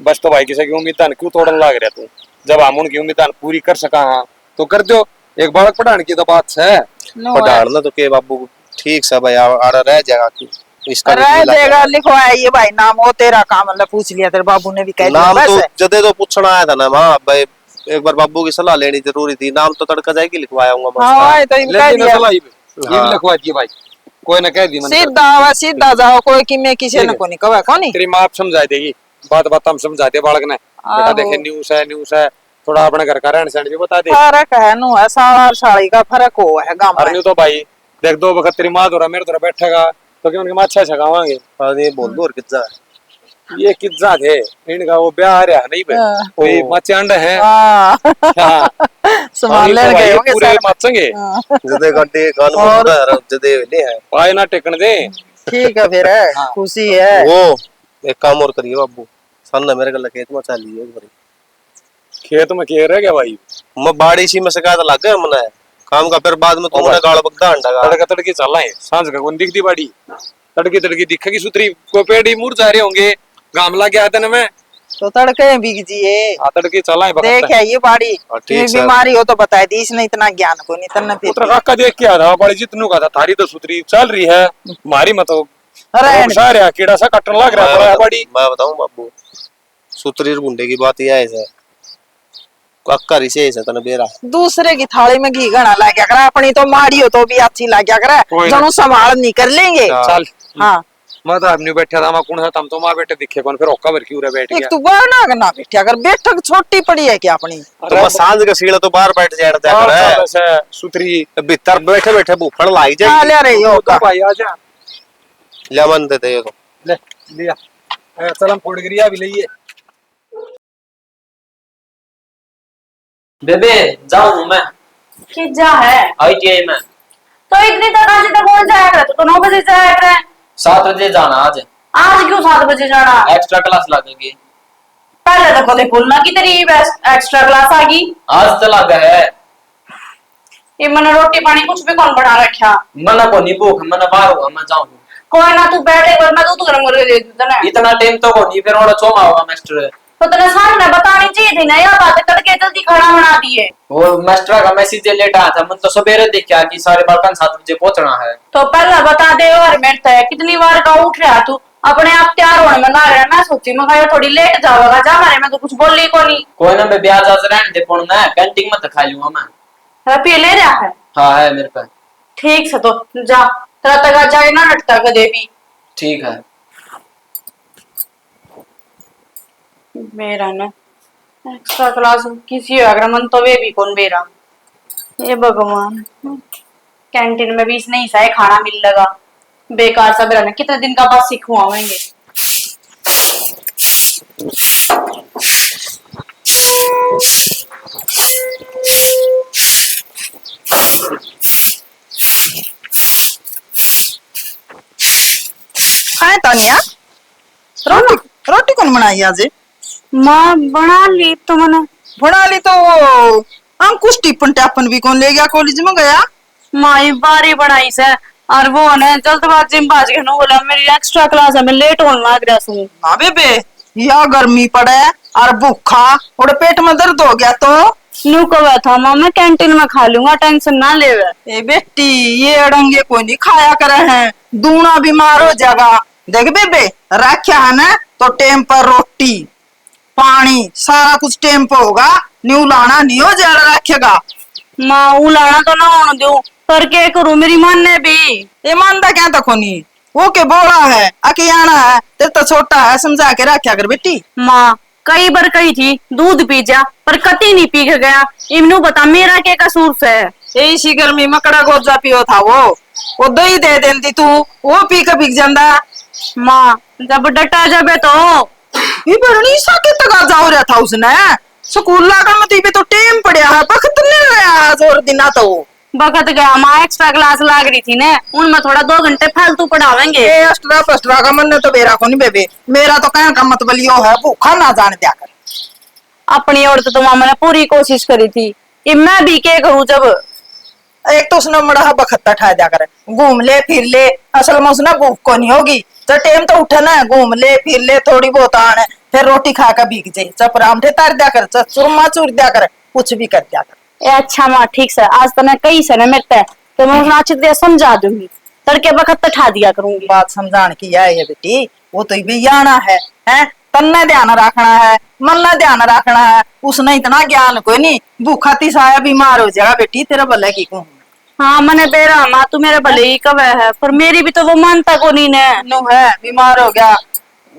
बस तो भाई किसी की उम्मीद क्यों तोड़न लाग रहा तू, जब हम उनकी उम्मीद पूरी कर सका हाँ तो कर दो। एक बालक पढ़ाने की तो बात है
पढ़ाना तो के बाबू ठीक से भाई आड़ा रह जाएगा इसका
रह जाएगा लिखवाया ये भाई नाम हो तेरा काम मतलब पूछ लिया तेरे बाबू ने भी कह दिया
नाम
बस।
तो जदे तो पूछना आया था ना माँ भाई एक बार बाबू की सलाह लेनी जरूरी थी, नाम तो तड़का जाएगी लिखवाया हूँ
हाँ भाई तो इनका
लेकिन
दिया
सलाह ये भी लिखवा दी भाई कोई ना कह दी
सीधा आवा सीधा जाओ कोई कि मैं किसी ने को नहीं कहा कौन
तेरी माँ आप समझा देगी बात बात हम समझा दे बालक ने बेटा देखे न्यूज़ है थोड़ा अपने घर का रहन सहन भी बता दे।
फर्क है नु है साला और साड़ी का फर्क हो है गांव
और
में।
न्यू तो भाई देख दो वक्त तेरी माँ धोरा मेरे धोरा बैठेगा तो क्या उनकी माँ अच्छा छकावांगे।
ये बोल दो और कितना
ये कितना थे इनका वो ब्याह आ रहा नहीं
हाँ।
भाई मचे अंडे हैं
हाँ
हाँ।
सामान ले गए होंगे
पूरे
सर।
मचेंगे
हाँ,
जदे गड्ढे कान में पूरा जदे ले है
पाए ना टेकन दे।
ठीक है फिर है
हाँ।
खुशी है।
वो एक काम और करिए बाबू सामने मेरे गल खेत में चलिए एक बार
खेत में क्या रह गया भाई
मैं बाड़ी सी में शिकायत लग गया मने काम का फिर बाद में तुमने गाल बगदा अंडा का
तड़का तड़की चल रहा है सांझ का कौन दिखती बाड़ी तड़की तड़की दिखेगी सुतरी कोई पेड़ी मुरझा रहे होंगे गाम लग गया था मैं
तो तड़के बिक जिए
तड़की चला है
देख है ये बाड़ी
ठीक
ये
सर।
बीमारी हो तो बता दी इसने इतना ज्ञान को नहीं तन्ने फिर
पुत्र काका देख के आधा बड़ी जितनू का था थारी तो सुतरी चल रही है मारी मत
अरे
सारे कीड़ा सा कटन लग रहा है बड़ा बड़ी।
मैं बताऊं बाबू सुतरी बुंडे की बात यह है काका रिसे है तने बेरा
दूसरे की थाली में घी घना ला क्या करा अपनी तो मारी हो तो भी अच्छी ला क्या करा
कोई ना।
जनो संभाल नहीं कर लेंगे।
चल
हाँ
मैं तो अपनी बैठा था मैं कौन सा तम तो मां बैठे दिखे कौन फिर ओका भर क्यों रे बैठ
एक
गया
तू बना करना बैठा कर बैठक छोटी पड़ी है क्या अपनी।
तो मैं सांझ के सीढ़े तो बाहर बैठ जाए
चल ऐसे सुतरी
भीतर बैठे बैठे भूखड़ लाई
हाँ
जाए
ले रही हो
तो भाई आजा
ले मन दे दे तो
ले लिया चल हम फोड़गिरिया भी लइए।
बेबे जाऊं मैं
कि जा है
ITI में।
तो इतनी तक आज तक कौन जाया करे, तो 9 बजे जाया करे।
7 बजे जाना आज।
आज क्यों 7 बजे जाना?
एक्स्ट्रा क्लास लगेगी।
पहले तो कभी बोलना कि तेरी एक्स्ट्रा क्लास आ गई।
आज तो लगा है।
ये मैंने रोटी पानी कुछ भी कौन बना रखा।
मना को नहीं भूख, मना बाहर हुआ मैं जाऊं।
कोई ना, तू बैठ एक बार, मैं दूध गर्म करके दे दूं तने।
इतना टाइम तो को नहीं, फिर और चोमा होगा मास्टर।
तो तेरे सामने बतानी चाहिए थी ना, यह बात करके जल्दी खाना बना दिए।
वो मास्टर का मैसेज लेट आया था, मन तो सवेरे देखा कि सारे बालकन 7 बजे पहुंचना है।
तो पहले बता दे और मेरे है कितनी बार का उठ रहा तू, अपने आप तैयार होने में लग रहा है। मैं सोची मैं कहा थोड़ी लेट जाओगा, जा मारे मैं तो कुछ बोल ली को नहीं।
कोई ना, मैं ब्याज आज रहने दे, पण मैं कैंटीन में तो खा लूंगा मैं।
रुपये ले रहा है?
हाँ है मेरे पे।
ठीक है तो जा, तेरा तक जाए ना हटता कदे भी।
ठीक है।
मेरा ना एक्स्ट्रा क्लास किसी अगर मन तो वे भी कौन मेरा। ये भगवान, कैंटीन में भी इसने ही खाना मिल लगा बेकार सा। मेरा ना कितने दिन का बस सिखवाएंगे।
खाए तानिया रोटी रोटी कौन बनाई आज?
माँ बना ली तो मैंने।
बना ली तो वो हम कुछ टिफिन टापन भी कौन ले गया, कॉलेज में गया?
माई बारी बनाई से, और वो ने जल्दबाजी में बाज के बोला मेरी एक्स्ट्रा क्लास है, मैं लेट होने लग रहा हूँ।
हाँ बेबे, या गर्मी पड़े और भूखा और पेट में दर्द हो गया तो
नू कहा था माँ मैं कैंटीन में खा लूंगा, टेंशन ना ले।
ए बेटी, ये अड़ंगे कोई नहीं खाया करे हैं, दूना बीमार हो जाएगा। देख बेबे, रखा है ना तो टेम पर रोटी पानी सारा कुछ टेम पर होगा, न्यू लाना नहीं हो जाएगा रखेगा।
माँ उलाना तो ना होने दो, पर क्या करूं, मेरी मन ने भी।
ये मानता क्या तक नहीं, वो के बोला है अकियाना है, तेरे तो छोटा है, समझा के रखा कर बेटी।
माँ कई बार कही थी दूध पी जा, पर कती नहीं पी के गया। इमनू बता मेरा क्या कसूर से है?
इसी गर्मी में कड़ा गोजा पियो था वो दही दे देती तू, वो पी के बिक जाता।
माँ जब डटा जाबे तो
ये बरनी सा के तक जाओ रहा था उसने, स्कूल लागा में तीबे तो टेम पड़या है, वक्त नहीं रहा जोर दिना तो
बखत गया। माँ एक्स्ट्रा क्लास लाग रही थी ने, उनमें थोड़ा 2 घंटे फालतू पढ़ावेंगे।
ए एक्स्ट्रा पस्ट्रा का मन ने तो बेरा को नहीं बेबे, मेरा तो कहने का मतलब यो है भूखा ना जाने दिया कर।
अपनी ओर तो माँ मैंने पूरी कोशिश करी थी, कि मैं भी क्या करूं। जब
एक तो उसने मड़ा बखत्ता ठा दिया कर, घूम ले फिर ले, असल में उसने भूख को नहीं होगी तो टेम तो उठे ना, घूम ले फिर ले थोड़ी बहुत आने, फिर रोटी खा कर भीग जाए, चपराम तार दिया कर, चुरमा चूर दिया कर, कुछ भी कर दिया कर।
अच्छा माँ ठीक है, आज तो कई से मेरे पे, तो मैं उन्हें अच्छी तरह समझा दूंगी, तड़के वक्त ठा दिया करूंगी।
बात समझाने की है बेटी, वो तो भी आना है तन्ने ध्यान रखना है, मन ने ध्यान रखना है, उसने इतना ज्ञान कोई नहीं, भूखा तिसाया बीमार हो जाएगा बेटी, तेरा भले की कहूँ।
हाँ मैंने बेरा माँ तू मेरे भले ही कब है, पर मेरी भी तो वो मानता को नहीं ने।
नो है बीमार हो गया,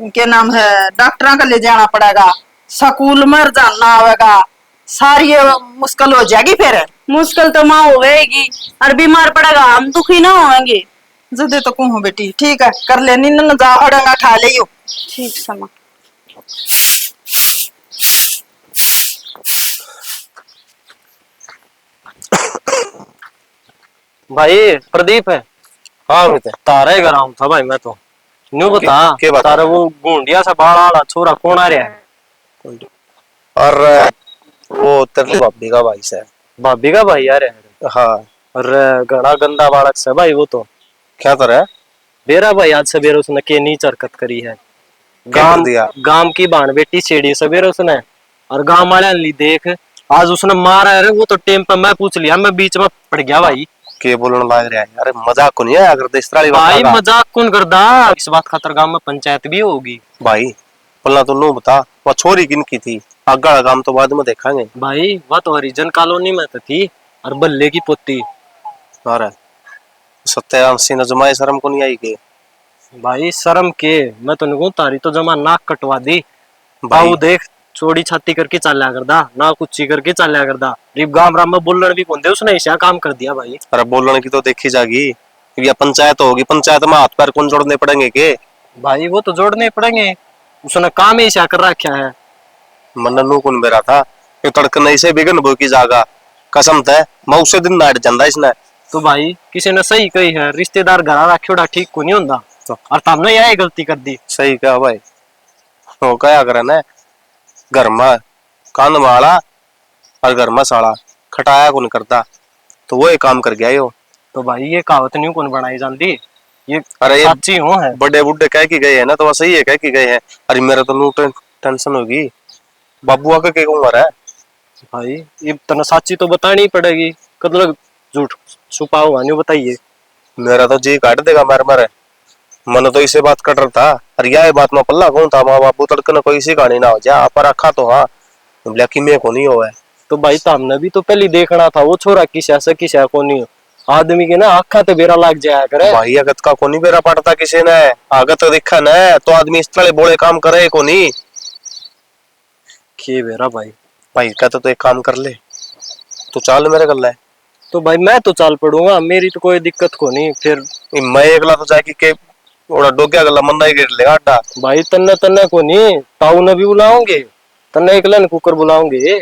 के नाम है डॉक्टर का ले जाना पड़ेगा, स्कूल में जाना आवेगा, सारी मुश्किल हो जाएगी। फिर
मुश्किल तो माँ होगी, और बीमार पड़ेगा हम दुखी ना होंगे।
जदे तो कहूँ बेटी, ठीक है कर ले, नींद जा हड़ंगा खा ले।
ठीक समा
भाई प्रदीप है।
हाँ मित्र,
तारा ही गराम था भाई मैं तो। न्यू बता
के बता?
तारा वो गुंडिया सा बाल आला छोरा कौन आ रहा है?
और वो तेरे भाभी का भाई से।
भाभी का भाई आ रहा है?
हाँ।
और घना गंदा बालक से भाई वो तो।
क्या तो रहा?
बेरा भाई आज सवेरे उसने के नीच हरकत करी है।
क्या कर दिया?
गांव की बाण बेटी छेड़ी सवेरे उसने, और गांव वाले ली देख आज उसने मारा है। वो तो टेम पे मैं पूछ लिया, मैं बीच में पड़ गया भाई।
के बोलने लग रहा है यार, मजाक को नहीं है अगर देशराली
भाई मजाक कौन करदा, इस बात खातर गांव में पंचायत भी होगी
भाई। बोलना तो नो बता, वो छोरी किन की थी, अगड़ा काम तो बाद में देखेंगे
भाई। वह तो हरिजन कॉलोनी में तो थी, और बल्ले की पोती।
अरे सत्याराम सिंह जमाए शर्म को नहीं आई के
भाई शर्म के, मैं तो निकू तारी तो जमा नाक कटवा दी
भाई।
भाऊ देख चोड़ी छाती करके चल करदा ना, कुछ करके चल करदा। रिब गाम राम में बोलने भी कौन दे, उसने ऐसा काम कर दिया भाई।
अरे बोलने की तो देखी जागी, या पंचायत होगी, पंचायत में हाथ पैर कौन जोड़ने पड़ेंगे के?
भाई वो तो जोड़ने पड़ेंगे, उसने काम ही ऐसा कर रखा है।
मन नू कौन बेरा था ये तड़कने से बिगन बो की जागा कसम थे मैं उसे दिन नाट ਜਾਂਦਾ इसने।
तो भाई किसी ने सही कही है, रिश्तेदार घर रखोड़ा ठीक को नहीं होता, और तुमने यही गलती कर दी।
सही कहा भाई। वो क्या करे ना घर में कान वाला और घर में साला खटाया कौन करता, तो वो एक काम कर गया यो।
तो भाई ये कहावत नहीं कौन बनाई जाती, ये
अरे ये
सच्ची हो है।
बड़े बुड्ढे कह के गए हैं ना, तो वो सही है कह के गए हैं। अरे मेरा तो नू टेंशन होगी बाबू आके के उम्र है
भाई ये तना सच्ची तो बतानी पड़ेगी, मतलब झूठ छुपा हुआ नहीं बताइए।
मेरा तो जी काट देगा मर मर। मन तो इसे बात कट रहा था, अरे यह बात में पल्ला कौन था माँ बाबू तड़कन कोई सी कहानी ना हो जा पर रखा तो हाँ ब्लैकी में को नहीं हो है।
तो भाई तुमने भी तो पहले देखना था वो छोरा किसा से किसा को नहीं, आदमी के ना आखा तो बेरा लग जाया करे।
भाई अगत का कोनी बेरा पड़ता किसी ने आगत देखा न तो आदमी इस तरह बोले काम करे को नहीं
के बेरा भाई।
भाई कहता तो एक काम कर ले तू चाल मेरे गल है।
तो भाई मैं तो चाल पड़ूंगा, मेरी तो कोई दिक्कत को नहीं। फिर
मैं एकला तो जाके के ओड़ा डोग्या गला मन्ना ही गिर लेगा अड्डा।
भाई तन्ने तन्ने को नहीं, ताऊ ने भी बुलाओगे, तन्ने एकला ने कुकर बुलाओगे।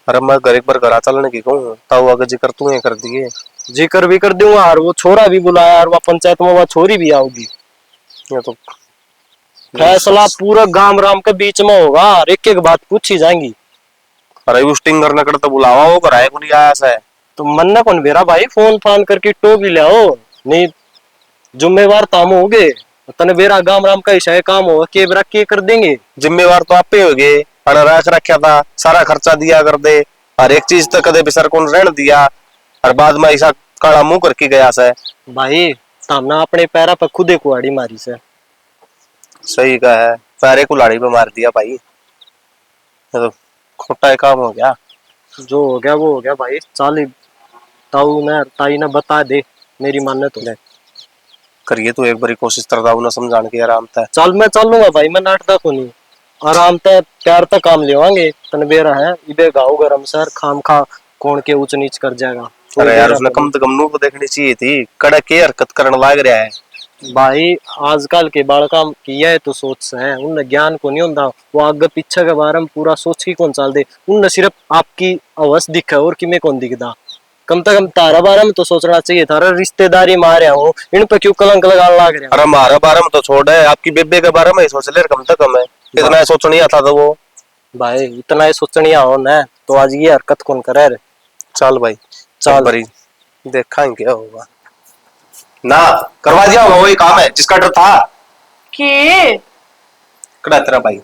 अरे मैं घर एक बार घर चलने की कहूँ ताऊ अगर जिक्र तू कर दिए
जिक्र भी कर दूंगा और वो छोरा भी बुलाया और वो पंचायत में वो छोरी भी आओगी।
ये तो
फैसला पूरा गांव राम के बीच में होगा और एक एक बात पूछी जाएंगी।
अरे उस टिंगर न कर तो बुलावा वो कराए को नहीं आया से।
तो मन्ना कौन बेरा भाई, फोन फान करके टो भी ले आओ, नहीं जुम्मेवार ताम होगे तने बेरा गांव राम का हिस्सा काम होगा के बेरा के कर देंगे।
जिम्मेवार तो आपे हो गए रख रखा था सारा खर्चा दिया कर दे हर एक चीज तो कदे बिसर कौन रहन दिया और बाद में ऐसा काला मुंह करके गया से।
भाई तामना अपने पैरा पर खुदे कुआड़ी मारी से।
सही का है पैरे कुलाड़ी पे मार दिया भाई, ये तो खोटा काम हो गया।
जो हो गया वो हो गया भाई, चाली ताऊ ने ताई ने बता दे मेरी मान्य तो।
करिए तू एक बारी कोशिश करता हूँ ना समझाने की आराम था।
चल मैं चल लूंगा भाई, मैं नाटदा को नहीं आराम तय प्यार तक काम लेवांगे तन बेरा है इबे गाँव गरम सर खाम खा कौन के ऊंच नीच कर जाएगा।
अरे यार उसने कम से कम नू को देखनी चाहिए थी, कड़ा के हरकत करने लग रहा है।
भाई आजकल के बालका किया है तो सोच से है, उन ज्ञान को नहीं होता, वो आगे पीछे के बारे में पूरा सोच की कौन चल दे, उन सिर्फ आपकी अवश्य दिखे और किमें कौन दिखता। कम से कम तारा बारे में तो सोचना चाहिए, तारा रिश्तेदारी मारे हो इन पे क्यों कलंक लगाने लग रहे।
अरे हमारे बारे में तो छोड़ है, आपकी बेबे के बारे में ही सोच ले कम से कम है, इतना सोचनी आता था वो।
भाई इतना ही सोचनी हो न तो आज ये हरकत कौन करे रे।
चल भाई
चल
बरी देखेंगे क्या होगा ना, करवा दिया होगा वही काम है जिसका डर था।
के
कड़ा तेरा भाई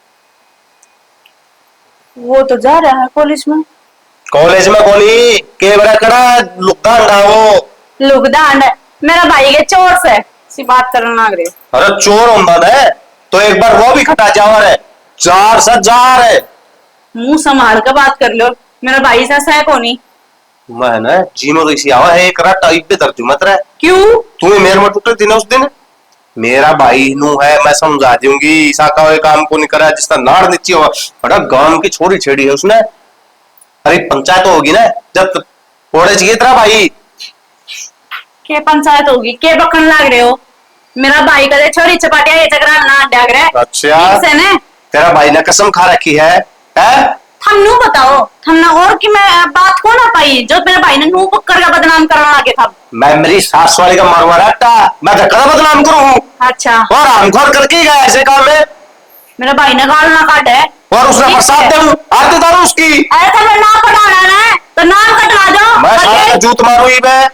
वो तो जा रहा है कॉलेज में।
कॉलेज में कोनी के बड़ा कड़ा लुक्का अंडा वो
लुगदा मेरा भाई के चोर से सी बात करने लग रहे।
अरे चोर होता है तो एक बार वो भी खटा जावर है 4,000 है।
मुंह संभाल कर बात कर लो, मेरा भाई सा है कोनी।
मैं ना जीनो तो इसी आवा है एक रात टाइप पे दर्जू मत रहा।
क्यों
तू मेरे में टूटे थी ना उस दिन, मेरा भाई नू है मैं समझा दूंगी ईसा का वो काम को नहीं करा जिसका नाड़ नीचे हुआ बड़ा गांव की छोरी छेड़ी है उसने। अरे पंचायत होगी ना जब थोड़े चाहिए तेरा भाई
के पंचायत होगी के बकन लग रहे हो, मेरा भाई कदे छोरी चपाटिया ये चकरा ना डाग रहा है।
अच्छा
ठीक से ने
तेरा भाई ने कसम खा रखी है
हम नू बताओ हमने और कि मैं बात को ना पाई जो मेरे भाई ने नू पकड़ का बदनाम करने लगे था।
मैं मेरी सास वाली का मारवा रहा मैं धक्का बदनाम करूं
अच्छा
और हमखोर करके ही गया ऐसे काम में।
मेरे भाई ने गाल ना काटे
और उसने बरसात दे आरती दारू उसकी
ऐसा मैं ना पढ़ाना है तो नाम कटवा दो।
मैं सारा जूत मारू ही मैं,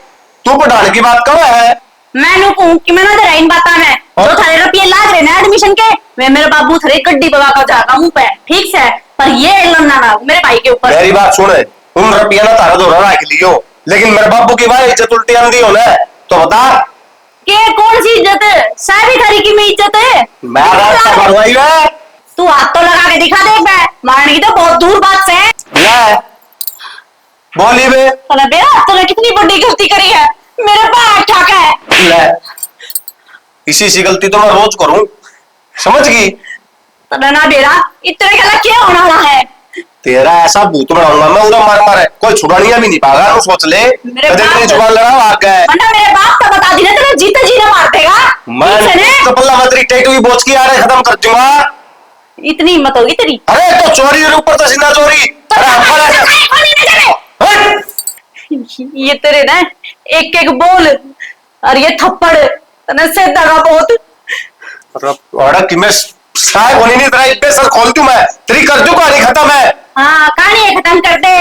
तू पढ़ाने की बात कब है।
मैं नु कहूं कि मैं ना तेरा इन बात में जो थारे रुपये लाग रहे ना एडमिशन के वे मेरे बाबू थरे गड्डी बवा का जागा मुंह पे ठीक से, पर ये लड़ना ना मेरे भाई के ऊपर।
मेरी बात सुने उन रुपया ना तारा दोरा रख लियो लेकिन मेरे बाबू की भाई इज्जत उल्टी आंधी हो ना तो बता
के कौन सी इज्जत है, सारी थारी की में इज्जत है।
मैं रास्ता भरवाई है
तू हाथ तो लगा के दिखा दे, मैं मारने की तो बहुत दूर बात से है।
ले बोली बे
तूने बेरा तूने कितनी बड़ी गलती करी है, मेरे पास ठाका है।
ले इसी सी गलती तो मैं रोज करूं समझ गई।
तूने ना बेरा इतने गला क्या होना रहा है।
तेरा ऐसा भूत बनाऊंगा मैं उरा मार मार कोई छुड़ानिया भी नहीं पाएगा तू सोच ले
मेरे
कदे
बाप
तेरी जुबान लड़ा आ गए
वरना मेरे बाप का बता दी ना तेरे जीते जी ना मार देगा।
मैं
ठीक से ने?
तो पल्ला मतरी टेटू की बोझ की आ रहे खत्म कर दूंगा।
इतनी हिम्मत होगी तेरी?
अरे तो चोरी और ऊपर तो सीधा चोरी। अरे हमारा हट!
ये तेरे ना एक एक बोल और ये थप्पड़ तने से दगा बहुत।
अरे कि मैं साय होनी नहीं तेरा इतने सर खोल दूं मैं तेरी कर दूं कहानी खत्म है।
हाँ कहानी खत्म कर दे।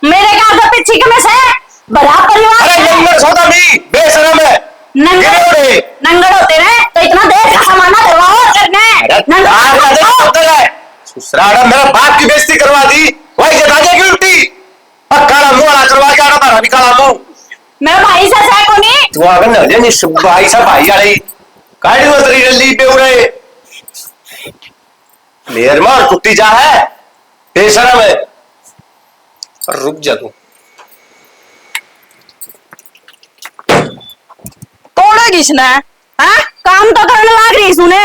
मेरे का पीछे के में से बड़ा परिवार
अरे
है।
नंबर सौदा भी बेशरम है।
नंगड़ होते रहे तो इतना देर का सामान ना करवाओ करने
ससुराड़ा मेरा बाप की बेइज्जती करवा दी वही जताजे की उल्टी और काला मुंह वाला करवा के आना तारा भी काला मुंह।
मेरा भाई से है कोनी
तू आगे न ले नी भाई सा भाई वाली काढ़ी वो तेरी जल्दी पे उड़े लेर मार कुत्ती जा है बेशरम है। रुक जा तू
तोड़ेगी इसने हाँ?
काम तो करने लग रही सुने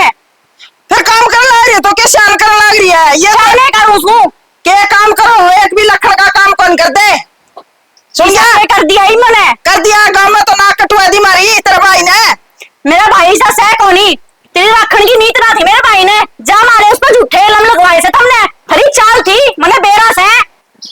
फिर काम करने लग रही है तो क्या शान करने लग रही है ये
करने करूँ उसको
क्या काम करो एक भी लखन का काम कौन कर दे सुन गया
कर दिया ही मैंने
कर दिया गांव में तो नाक कटवा दी मारी तेरे भाई ने।
मेरा भाई सा सह कोनी तेरी रखन की नीत ना थी मेरे भाई ने जा मारे उसको झूठे लम लगवाए से तुमने खरी चाल थी मने बेरा से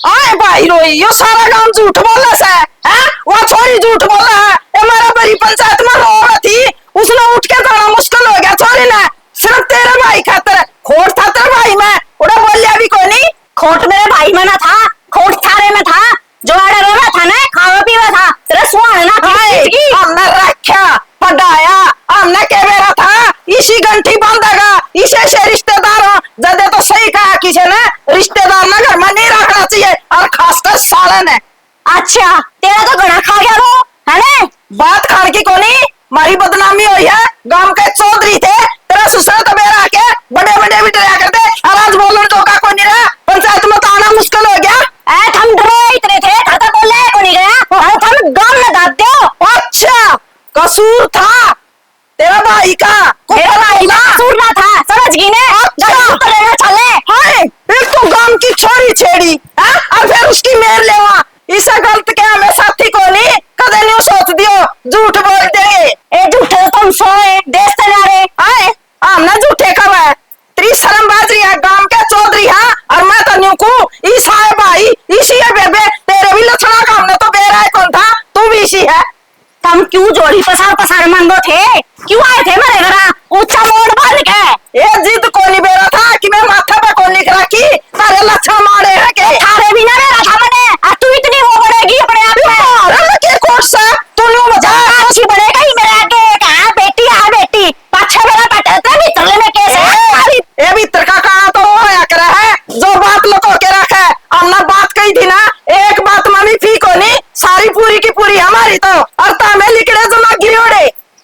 आए भाई रोई यो सारा काम झूठ बोला से हैं वो छोरी झूठ बोला है हमारा बड़ी पंचायत में रो थी उसने उठ के जाना मुश्किल हो गया छोरी ने सिर्फ तेरे भाई खातर खोट था तेरे भाई में उड़ा बोलिया भी कोई नहीं।
खोट मेरे भाई में ना था खोट थारे में था जो आड़े रोना था ना खावा पीवा था तेरा सुहाना थी
हमने रखा पढ़ाया हमने के बेरा था इसी घंटी बांधेगा इसे से रिश्तेदार हो जदे तो सही कहा किसी ने रिश्तेदार ना घर में नहीं रखना चाहिए और खासकर साले ने।
अच्छा तेरा तो घड़ा खा गया वो है ना
बात खान की कोनी मारी बदनामी हुई है गांव के चौधरी थे तेरा ससुर तो बेरा आके बड़े बड़े भी डरा करते और आज बोलने तो का कोई नहीं रहा पंचायत में तो आना मुश्किल हो गया।
हम डरे इतने थे था बोले को नहीं गया और हम गांव में दाद दो।
अच्छा कसूर था तेरा भाई का
मेरा भाई का कसूर ना था समझ गई ने तो लेना चले
हाय एक तो गांव की छोरी छेड़ी हाँ और फिर उसकी मेर लेवा इसे गलत क्या हमें साथी को नहीं कदे नहीं सोच दियो झूठ बोल देंगे
ए झूठे तो तुम सोए देश से ना रे
आए हमने झूठे कब है तेरी शर्म बाजरी है गांव के चौधरी हाँ और मैं तो न्यू को ईसा है भाई इसी है बेबे तेरे भी लक्षणा का हमने तो बेरा है कौन था तू भी इसी है।
तुम क्यों जोड़ी पसार पसार मांगो थे क्यों आए थे मेरे घर ऊंचा मोड़ बांध के
ये जिद को नहीं बेरा था कि मैं माथा पे को लिख रखी तारे लक्षण मारे है के
थारे भी ना मेरा था मैंने आज तू इतनी वो बढ़ेगी अपने आप में
अरे के कोर्स से तू न्यू बजा
अच्छी बढ़ेगा ही मेरे आगे कहा बेटी आ बेटी पाछा मेरा पटता भी तरले में कैसे
ये भी तरका कहा तो होया करे है जो बात लुको के रखे हमने बात कही थी ना एक बात मम्मी फीक होनी सारी पूरी की पूरी हमारी तो और तामे लिखड़े जो ना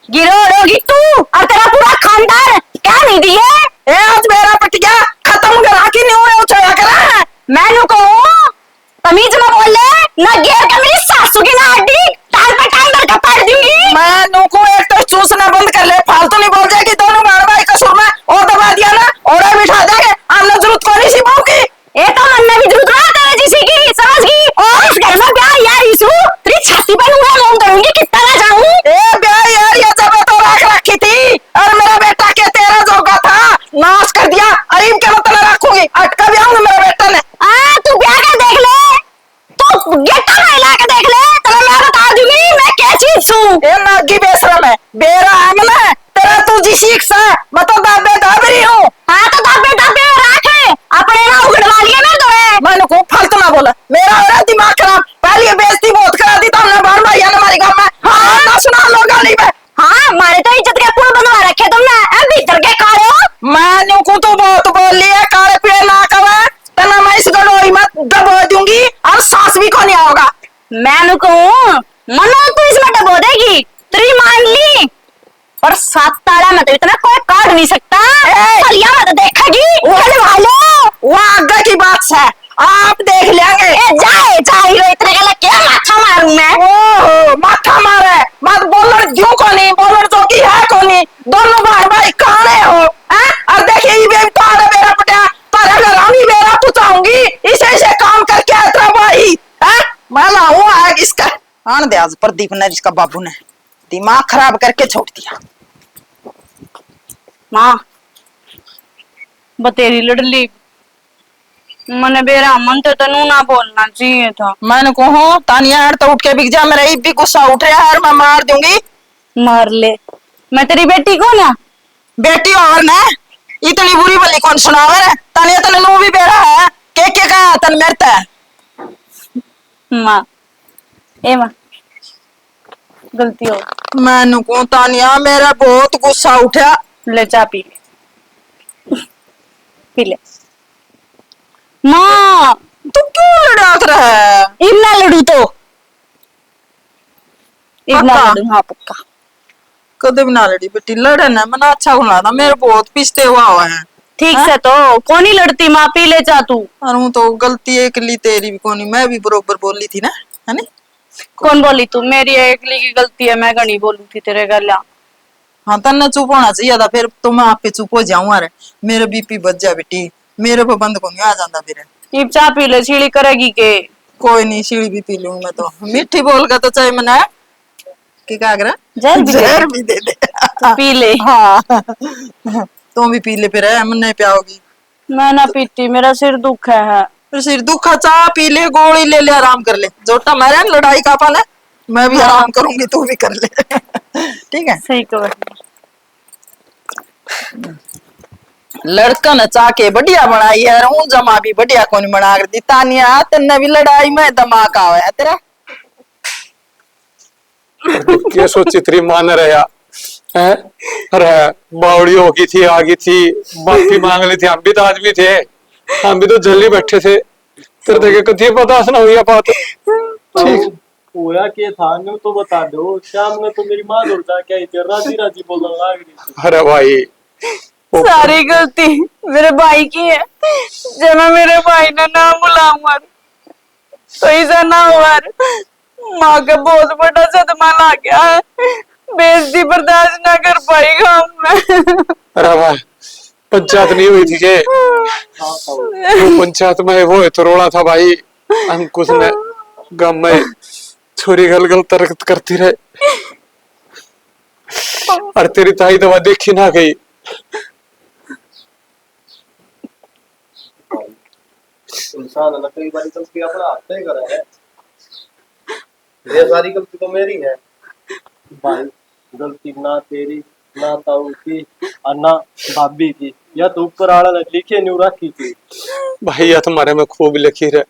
गिरोड़ोगी तू और तेरा पूरा खानदान क्या नहीं दिए
ए आज मेरा पटिया खत्म करा की नहीं हुए उछाया करा
मैनू कहूं तमीज में बोल ले ना गिर के मेरी सासू की ना हड्डी टांग पे टांग कर पड़ दूंगी
मैं नुको एक तो चूसना बंद कर ले फालतू नहीं बोल जाएगी दोनों भाई भाई कसूर में और दबा दिया ना और बिठा देंगे हमने जरूरत को नहीं सी बहू की
ए तो मन में भी जरूरत ना तेरे जैसी की समझ गई और इस घर में ब्याह यार इसू तेरी छाती पे लूंगा लोन करूंगी कितना ना जाऊं
ए ब्याह यार ये जब तो रख रखी थी और मेरा बेटा के तेरा जोगा था नाश कर दिया अरीब के मतलब रखूंगी अटका भी आऊंगा मेरे बेटा ने
तू ब्याह कर देख ले तू गेटा में ला के देख ले तेरा मैं बता दूंगी मैं क्या चीज हूं
ए नागी बेशरम है बेरा है मैं तेरा तू जी सीख सा मैं तो दाबे दाबरी हूं।
हाँ तो दाबे दाबे रखे अपने ना उगड़वा लिए मैं तुम्हें
मैंने को फालतू ना बोला मेरा हो रहा दिमाग खराब पहले बेइज्जती बहुत करा दी तो हमने बार भाई ने हमारे गांव में हाँ ना सुना लोग गाली में
हाँ मारे तो इज्जत के पुल बनवा रखे तुमने अब भीतर के काले हो
मैं को तो बहुत बोल लिया काले पीले ना कवे तना मैं इस गड़ोई में दबा दूंगी और सांस भी को नहीं आओगा।
मैं कहूं मनो तू इसमें डबो देगी तेरी मान ली पर सात ताला में तो इतना कोई काट नहीं सकता फलिया में तो देखेगी वालो
वो आगे की बात है आप देख लेंगे
जाए जाए इतने के लिए क्या माथा मारूं मैं
ओहो माथा मारे मत बोलर क्यों को नहीं बोलर तो की है को नहीं दोनों भाई भाई कहां हो हैं और देखिए ये भी तो आड़ा मेरा पटा पर अगर हम ही मेरा पुताऊंगी इसे से काम करके आता भाई हैं मैं लाऊं आग इसका आन दे आज प्रदीप ने इसका बाबू ने दिमाग खराब करके छोड़ दिया।
माँ बतेरी लड़ली मने बेरा मन तो तनु ना बोलना चाहिए था।
मैंने कहो तानिया यार तो उठ के बिक जा, मेरा एक भी गुस्सा उठ रहा है, मैं मार दूंगी।
मार ले, मैं तेरी बेटी को ना।
बेटी और ना इतनी बुरी भली कौन सुनावे रे? तानिया तने नु भी बेरा है के का तन मेरता है।
माँ ए माँ गलती हो
मैंने को तानिया मेरा बहुत गुस्सा उठा।
ले चाय पी ले पी ले। माँ
तू क्यों लड़ाक रहा है?
इतना लड़ू तो इतना
पक्का?
लड़ू हाँ पक्का।
कदे भी ना लड़ी बेटी, लड़े ना मना अच्छा होना था, मेरे बहुत पिछते हुआ है।
ठीक से तो कौन ही लड़ती माँ, पी ले जा तू।
और हूँ तो गलती एक ली तेरी भी कोनी, मैं भी बरोबर बोली थी ना, है नी?
कौन बोली तू? मेरी एकली की गलती है, मैं घनी बोलू थी तेरे गला।
हाँ तन्ने चुप होना चाहिए था, फिर तो मैं आप पे चुप हो जाऊँ। अरे मेरे बीपी बच जा बेटी, मेरे पे बंद को नहीं आ जाता फिर।
ये चाय पी ले, छीली करेगी के?
कोई नहीं, सीढ़ी भी पी लूंगी मैं तो। मीठी बोल का तो चाहे मना की क्या करा,
जहर भी दे
जहर
दे।
भी दे दे।
तो पी ले।
हाँ तुम भी पी ले फिर, है मन नहीं पियाओगी।
मैं ना पीती, मेरा सिर दुख है।
फिर सिर दुखा, चाह पी ले, गोली ले ले, आराम कर ले। जोटा मारे ना लड़ाई का पाना, मैं भी
हाँ।
आराम करूंगी, तू भी कर ले। ठीक है।
सही कह।
लड़का न चाह के बढ़िया बनाई है, हूँ जमा भी बढ़िया कौन बना कर दी। तानिया तेने भी लड़ाई में दिमाग आवा है तेरा।
क्या सोची तेरी मां ने रहा है? अरे बावड़ी होगी थी, आ गई थी, माफी मांग ली थी, हम भी तो आदमी थे, हम भी तो जल्दी बैठे थे। तेरे देखे कभी पता ना हुई बात। ठीक
होया के था न्यू तो बता दो। शाम में तो मेरी माँ दौड़ जाके आई थी, राजी राजी बोलने लग रही थी।
अरे भाई
सारी गलती मेरे भाई की है। जब मैं मेरे भाई ने ना बुलाऊंगा तो ऐसा ना हुआ। माँ का बहुत बड़ा सदमा ला गया है, बेइज्जती बर्दाश्त ना कर पाई गाँव में।
अरे भाई पंचायत नहीं हुई थी के? वो पंचायत में वो तो रोड़ा था भाई, अंकुश ने गम में छोरी गल गल तरकत करती रहे। और तेरी ताई दवा देखी ना गई।
इंसान है ना, कई बार गलती अपना हाथ नहीं करा है। ये सारी गलती तो मेरी है
भाई। गलती ना तेरी, ना ताऊ की और ना भाभी की, या तो ऊपर आड़ा ने लिखे न्यू रखी थी।
भाई या तुम्हारे में खूब लिखी रहे।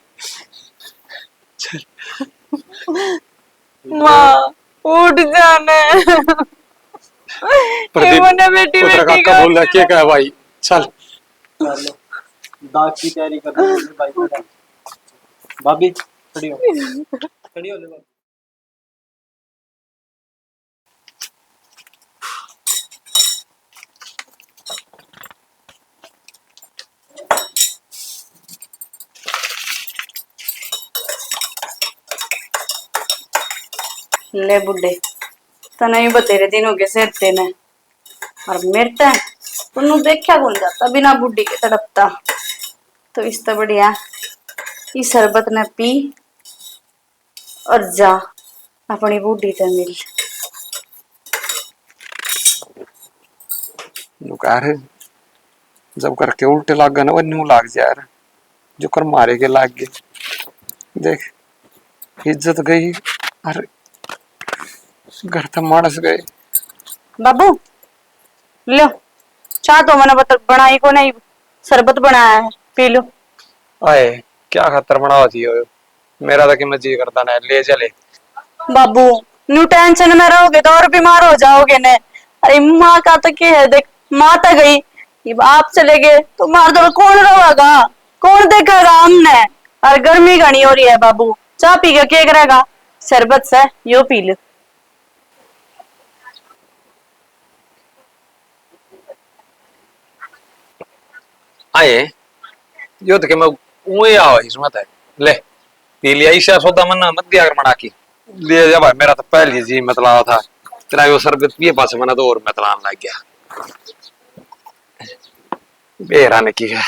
माँ उठ जाने।
प्रदीप
मैंने बेटी
पुत्र
बेटी
काका बोल रहा है, क्या है भाई? चल
चलो दाग की तैयारी कर रहे हैं भाई। खड़ा। भाभी खड़ी हो, खड़ी हो ले भाभी।
ले बुड्ढे तने ही बतेरे दिनों के सिर तेने और मेरता तुनु देखा कौन जाता बिना बुड्ढी के तड़पता। तो इससे बढ़िया इस शरबत ने पी और जा अपनी बुड्ढी से मिल।
नुकार जब करके उल्टे लाग गए ना वो न्यू लाग जाए यार, जो कर मारे के लाग गए। देख इज्जत गई और घर तक मानस गए।
बाबू लो चाह तो मैंने बनाई को नहीं, शरबत बनाया है पी लो।
आए क्या खातर बनावा थी हो? मेरा तो कि मैं जी करता ना ले चले।
बाबू न्यू टेंशन में रहोगे तो और बीमार हो जाओगे ने। अरे माँ का तो क्या है, देख माँ तो गई, अब आप चले गए तो मार दो कौन रहेगा, कौन देखेगा हमने। और गर्मी घनी हो रही है बाबू, चाह पी के क्या करेगा, शरबत से यो पी लो।
आए यो तो कि मैं वही आवा इसमें है ले पी लिया ईशा सौदा मन मत दिया कर मना की ले जा भाई। मेरा तो पहले जी मतला था तेरा यो शरबत पिए पास मना तो और मतलान लग गया। बेरा ने की है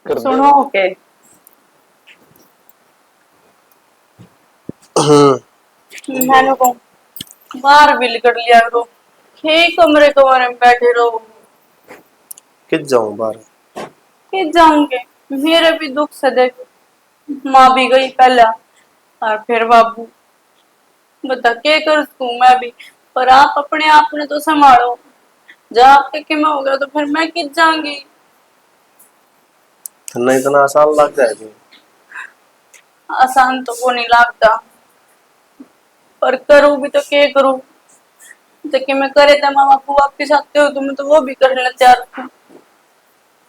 सुनो के मैंने को बाहर भी निकल लिया करो, हे कमरे कमरे में बैठे रहो।
किस जाऊं बाहर?
कि जाऊंगे, मेरे भी दुख से देख, माँ भी गई पहला और फिर बाबू, बता क्या कर सकूं मैं भी। पर आप अपने आप ने तो संभालो, जब आपके कि मैं हो गया तो फिर मैं किस जाऊंगी।
नहीं इतना आसान लग जाएगा।
आसान तो वो नहीं लगता, पर करूँ भी तो क्या करूँ। जबकि मैं करे तो माँ बापू वापिस आते हो तो मैं तो वो भी करने तैयार हूँ,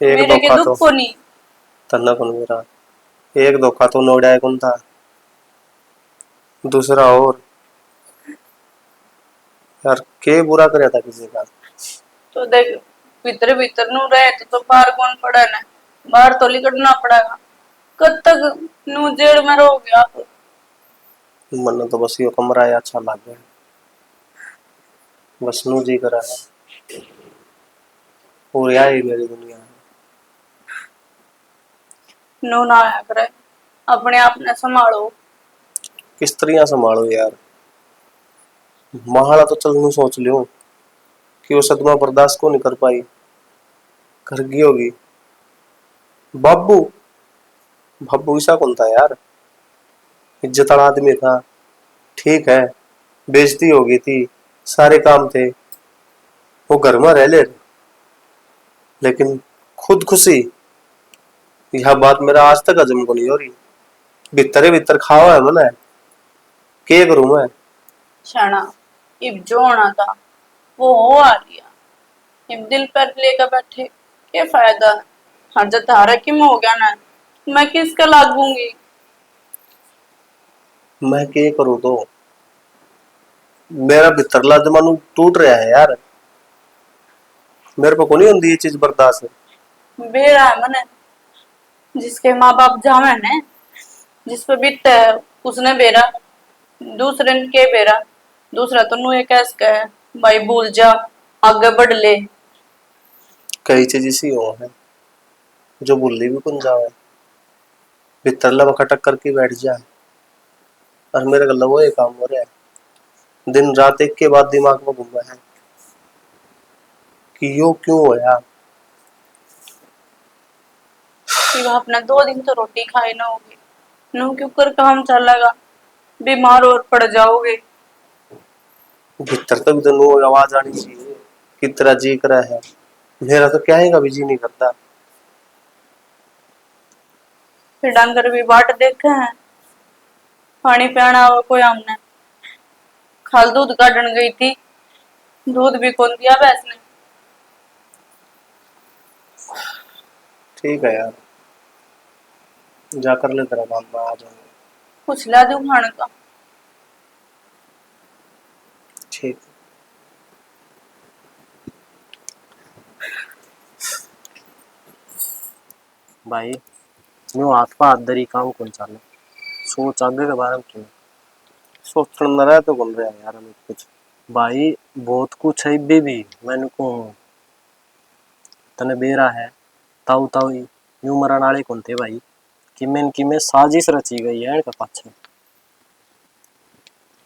एक
मेरे के
धोखा
दुख
तो
को नहीं।
तन्ना कौन मेरा, एक धोखा तो नोड़ा कौन था, दूसरा और यार के बुरा कराया था किसी का।
तो देख, भीतर भीतर नू रहे तो बाहर कौन पड़ा ना, बाहर तो निकलना पड़ेगा। कब तक नू जेल में रहोगे आप।
मन तो बस यो कमरा है अच्छा लग गया, बस नू जी करा है और यही मेरी दुनिया है।
नू ना आया करे, अपने आप ने संभालो।
किस तरह संभालो यार, महाड़ा तो चल नू सोच लियो कि वो सदमा बर्दाश्त को नहीं कर पाई, घर गई होगी। बाबू, बाबू ऐसा कौन था यार, इज्जत वाला आदमी था, ठीक है बेइज्जती हो गई थी, सारे काम थे, वो घर में रह ले, लेकिन खुद खुशी यह बात मेरा आज तक हजम को नहीं हो रही। भीतरे भीतर खावा है मैंने, के करूं मैं।
शाना, इब जो होना था वो हो आ लिया, इब दिल पर लेकर बैठे क्या फायदा। हर जब धारा की में हो गया ना, मैं किसका लागूंगी।
मैं के करूं तो मेरा भीतरला जमानू टूट रहा है यार, मेरे को नहीं होती ये चीज बर्दाश्त।
बेरा है मने, जिसके माँ बाप जावे ने, जिस पे बीतता है उसने बेरा, दूसरे ने के बेरा। दूसरा तो नू एक ऐस का है, भाई भूल जा, आगे बढ़ ले।
कई चीज इसी हो है जो भूली भी कौन जावे, भीतरला में खटक करके बैठ जाए। और मेरे गला वो ये काम हो रहा है, दिन रात एक के बाद दिमाग में घूम रहा है कि यो क्यों होया।
कि वह अपना 2 दिन तो रोटी खाई ना होगी, नू क्यों कर काम चलेगा, बीमार और पड़ जाओगे।
भीतर तक तो आवाज आनी चाहिए कि तेरा जी करा है, मेरा तो क्या है कभी जी नहीं करता।
फिर डंगर भी बाट देखे हैं, पानी पियाना हो कोई हमने। खाल दूध काटन गई थी, दूध भी कौन दिया भैंस ने।
ठीक है यार, जा कर ले तेरा काम, मैं आ जाऊंगा।
कुछ ला दूं खाने का।
ठीक।
भाई यूं हाथ पा हाथ धरी काम कौन चाले, सोच आगे के बारे में क्यों।
सोच न रहा तो बोल रहा है यार हमें कुछ।
भाई बहुत कुछ है इब्बे भी, मैंने को तने बेरा है, ताऊ ताऊ यूं मरण वाले कौन थे भाई, कि में साजिश रची गई है इनका पाछे।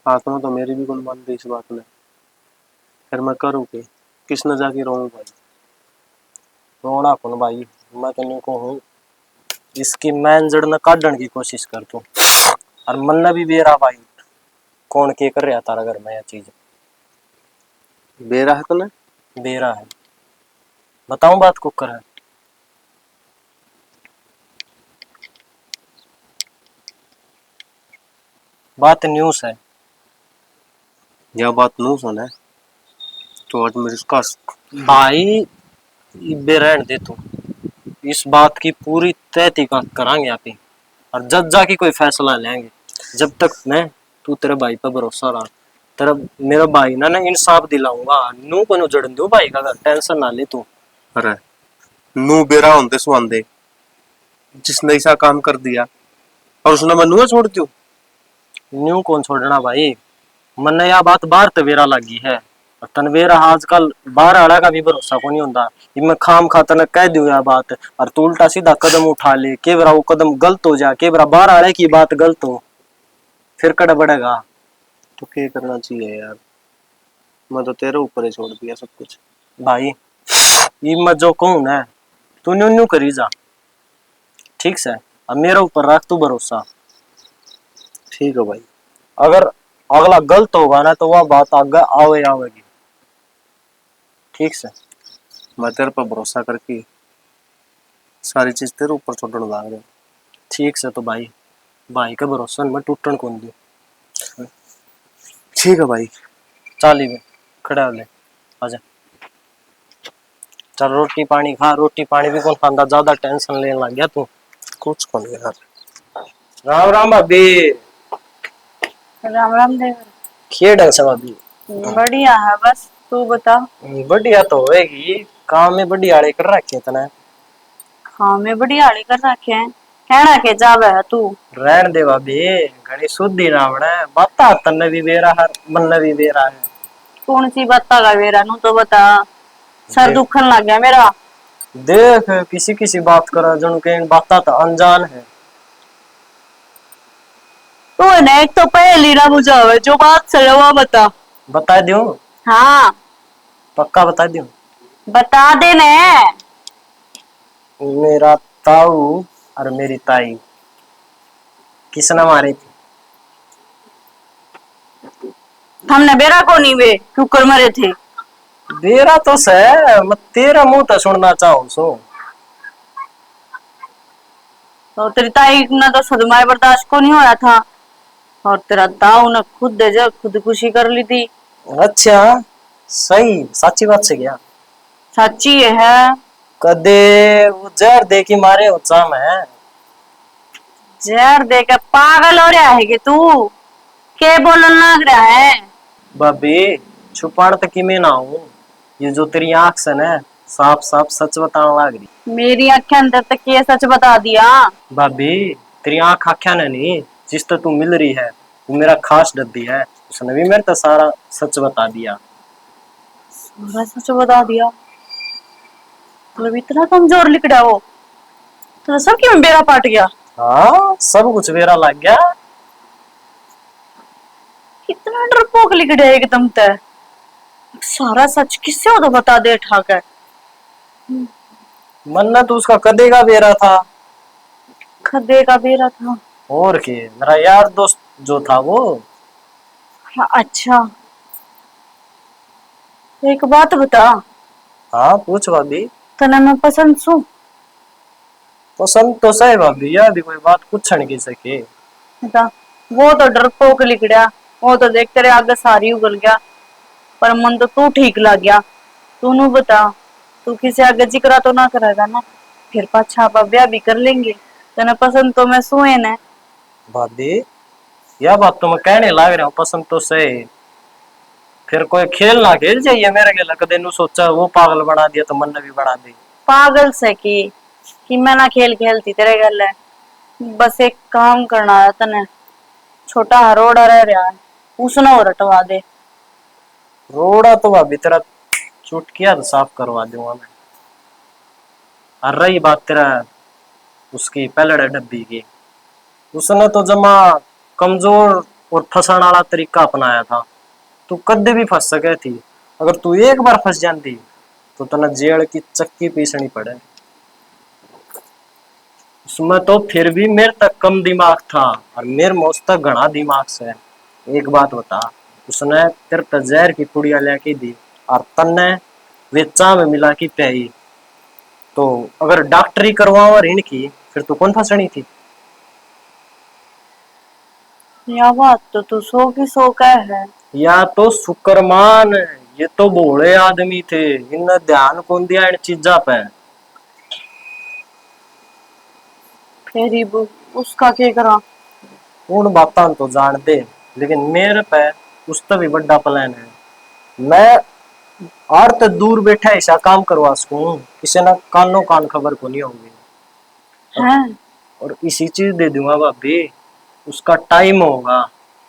हाथ में तो मेरी भी कौन मान रही इस बात में, फिर मैं करूँ कि किसने जाके रोऊं भाई।
रोना कौन भाई, मैं तेने को हूँ इसकी मैन जड़ न काटने की कोशिश कर तू। और मन भी बेरा भाई, कौन के कर रहा तारा घर में यह चीज।
बेरा है तो ना,
बेरा है, बताऊं बात को कर है। बात न्यूज है।
यह बात नू सुना है तो आज मेरे इसका
भाई इब्बे रहन दे तू, इस बात की पूरी तहकीकात करांगे आप ही, और जज जाके कोई फैसला लेंगे। जब तक मैं तू तेरे भाई पर भरोसा रहा, तेरा मेरा भाई ना इंसाफ दिलाऊंगा, नू को जड़न दो भाई का घर, टेंशन ना ले तू।
अरे नू बेरा होंदे सुहांदे जिसने ऐसा काम कर दिया और उसने मैं नुआ छोड़ दूं।
न्यू कौन छोड़ना भाई, मन यह बात बाहर तवेरा लगी है, और तनवेरा आजकल बाहर आड़ा का भी भरोसा को नहीं होता। मैं खाम खाता न कह दूं यह बात, और तू उल्टा सीधा कदम उठा ले, के बरा वो कदम गलत हो जा, के बरा बाहर आड़े की बात गलत हो, फिर कड़ बढ़ेगा।
तो क्या करना चाहिए यार? मैं तो तेरे ऊपर ही छोड़ दिया सब कुछ।
भाई ये मैं जो कहूँ ना तू न्यू न्यू करी जा, ठीक से। अब मेरे ऊपर रख तू भरोसा।
ठीक है भाई।
अगर अगला गलत होगा ना तो वह बात आगे आवेगी, ठीक से।
मैं तेरे पर भरोसा करके सारी चीज तेरे ऊपर छोड़ने लग रहा हूँ।
ठीक से तो भाई, भाई के भरोसा में टूटन कौन दी।
ठीक है भाई।
चाली में खड़ा ले आजा। चल रोटी पानी खा, रोटी पानी भी कौन खांदा, ज्यादा टेंशन लेने लग गया तू।
कुछ कौन यार।
राम राम भाभी।
राम राम देवर।
खेड़ से भाभी।
बढ़िया है, बस तू बता।
बढ़िया तो होएगी, काम में बढ़िया आड़े कर रखे तना।
हाँ मैं बढ़िया हाली कर रखे हैं, कहना के जावे है तू।
रहन दे भाभी, घनी शुद्धि ना बने बता, तन्ने भी बेरा है मन भी बेरा है।
कौन सी बता का वेरा नू तो बता, सर दुखन लग गया मेरा।
देख किसी किसी बात करा जन के बात तो अनजान है।
तू है ना, एक तो पहली ना बुझावे, जो बात सही है वो बता।
बता दूं?
हाँ
पक्का बता दूं?
बता दे ने।
मेरा ताऊ और मेरी ताई किसने मारी थी?
हमने बेरा को नहीं वे क्यों कर मरे थे।
बेरा तो से मैं तेरा मुंह तो सुनना चाहूं सो।
तो तेरी ताई ने तो सदमाए बर्दाश्त को नहीं होया था, और तेरा दाऊ ने खुद दे जा खुदकुशी कर ली थी।
अच्छा सही, सच्ची बात से गया।
सच्ची है।
कदे वो जहर दे के मारे उत्साह में।
जहर दे के पागल हो रहा है कि तू, के बोलने लग रहा है।
भाभी छुपाड़ तक में ना हूं, ये जो तेरी आंख से ना साफ साफ सच बताने लग रही।
मेरी आंखें अंदर तक ये सच बता दिया।
भाभी तेरी आंख आख्या ने नहीं, जिस तो तू मिल रही है वो मेरा खास डब्बी है, उसने भी मेरे तो सारा सच बता दिया।
सारा सच बता दिया? मतलब इतना कमजोर लिखड़ा वो, तो सब क्यों बेड़ा पाट गया।
हाँ सब कुछ मेरा लग गया।
कितना डरपोक लिखड़ा है एकदम तय। सारा सच किससे हो तो बता दे ठाकर।
मन्ना तो उसका कदे का बेरा था।
खदे का बेरा था?
और के मेरा यार दोस्त जो था वो।
हाँ, अच्छा एक बात बता,
हाँ पूछ भाभी।
तना मैं पसंद सू?
पसंद तो सही भाभी, यार भी कोई बात पूछ नहीं सके।
बता। वो तो डरपोक लिखड़ा, वो तो देख तेरे आगे सारी उगल गया, पर मन तो तू ठीक लग गया। तू नु बता, तू किसी आगे जिक्र तो ना करेगा ना, फिर पाछा आप ब्याह भी कर लेंगे। तना पसंद तो मैं सुए न।
भाभी यह बात तो मैं कहने लग रहा हूँ, पसंद तो सही। फिर कोई खेल ना खेल जाइए मेरे के कदे नु सोचा वो पागल बना दिया तो मन ने भी बना दी।
पागल से कि मैं ना खेल खेलती तेरे गल है। बस एक काम करना है तने, छोटा हरोड़ा रह रहा है, उसने और हटवा दे।
रोड़ा तो भाभी तेरा चुटकिया तो साफ करवा दूंगा मैं। और रही बात तेरा उसकी पहले डब्बी की, उसने तो जमा कमजोर और फंसाने वाला तरीका अपनाया था। तू कदे भी फंस सके थी, अगर तू एक बार फंस जाती तो तना जेल की चक्की पीसनी पड़े। उसमें तो फिर भी मेरे तक कम दिमाग था और मेरे मुझ तक घना दिमाग से। एक बात बता, उसने तेरे पे जहर की पुड़िया लेके दी और तन्ने वे चा में मिला की प्याई, तो अगर डॉक्टरी करवाओ ऋण की फिर तू कौन फंसनी थी?
या बात तो तू सो की सो कह है।
या तो शुक्रमान, ये तो भोले आदमी थे, इनने ध्यान कौन दिया इन चीजा पे।
फेरी उसका के करा।
उन बातों तो जान दे, लेकिन मेरे पे उससे भी बड़ा प्लान है। मैं और तो दूर बैठा ऐसा काम करवा सकूं किसी ना कानों कान खबर को नहीं होगी।
हैं?
और इसी चीज दे दूंगा भाभी, उसका टाइम होगा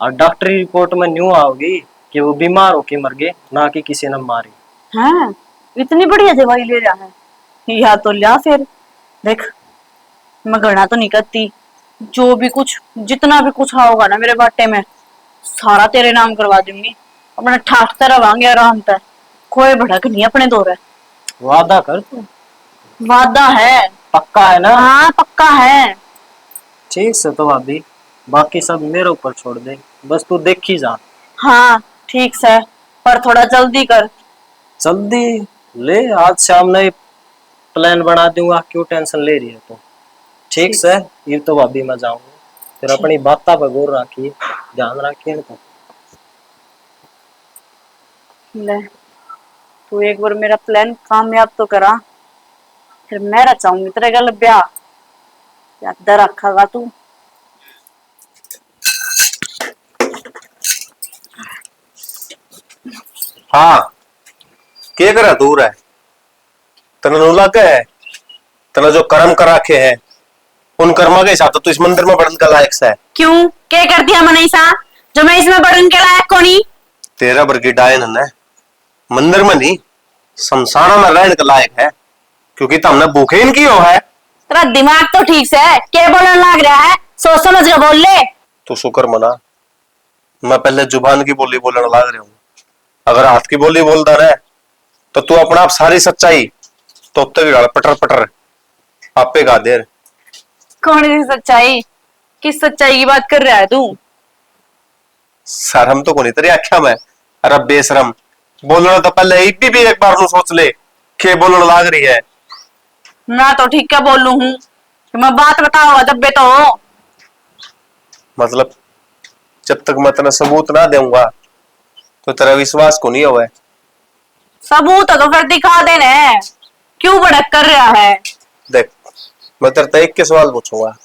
और डॉक्टरी रिपोर्ट में न्यू आओगी कि वो बीमार होके मर गए, ना कि किसी ने मारी।
हैं? इतनी बढ़िया दवाई ले रहा है, या तो लिया फिर। देख मैं गणना तो नहीं करती, जो भी कुछ जितना भी कुछ होगा ना मेरे बाटे में सारा तेरे नाम करवा दूंगी। अपना ठाकते रवांगे आराम से, कोई भड़क नहीं अपने दो रे।
वादा कर तू।
वादा है।
पक्का है ना?
हाँ पक्का है।
ठीक से तो भाभी, बाकी सब मेरे ऊपर छोड़ दे, बस तू देखी जा।
हाँ ठीक से, पर थोड़ा जल्दी कर।
जल्दी ले, आज शाम में प्लान बना दूंगा, क्यों टेंशन ले रही है तू? ठीक से, ये तो भाभी मैं जाऊंगा, फिर अपनी बाता पर गौर रखिए, ध्यान रखिए तो।
ले, तू एक बार मेरा प्लान कामयाब तो करा, फिर मैं रचाऊंगी तेरे गल ब्याह। याद रखेगा तू।
हाँ, के करा दूर है तना नु लग है तना जो कर्म कर रखे हैं उन कर्मा के हिसाब से तू इस मंदिर में बढ़ने का लायक सा है।
क्यों, क्या कर दिया मैंने ऐसा जो मैं इसमें बढ़न के लायक को नहीं?
तेरा बरगी डायन है मंदिर में नहीं, संसार में रहने का लायक है, क्योंकि तुमने भूखे इनकी हो है।
तेरा दिमाग तो ठीक से है, क्या बोलने लग रहा है? सोच समझ के बोल ले।
तू शुक्र मना, मैं पहले जुबान की बोली बोलने लग रहा हूँ, अगर हाथ की बोली बोलता रहे तो तू अपना आप सारी सच्चाई तो तक पटर पटर आपे गा दे।
कौन सी सच्चाई? किस सच्चाई की बात कर रहा है तू?
शर्म तो को नहीं तेरी आख्या में, अरे बेशरम, बोलना तो पहले भी एक बार तू सोच ले के बोलने लग रही है।
मैं तो ठीक क्या बोलू हूँ, मैं बात बताऊंगा जब बे तो।
मतलब जब तक मैं तेरा सबूत ना दूंगा तो तेरा विश्वास को नहीं हुआ।
सबूत तो फिर दिखा देने, क्यों भड़क कर रहा है?
देख, मैं तेरे से एक के सवाल पूछूंगा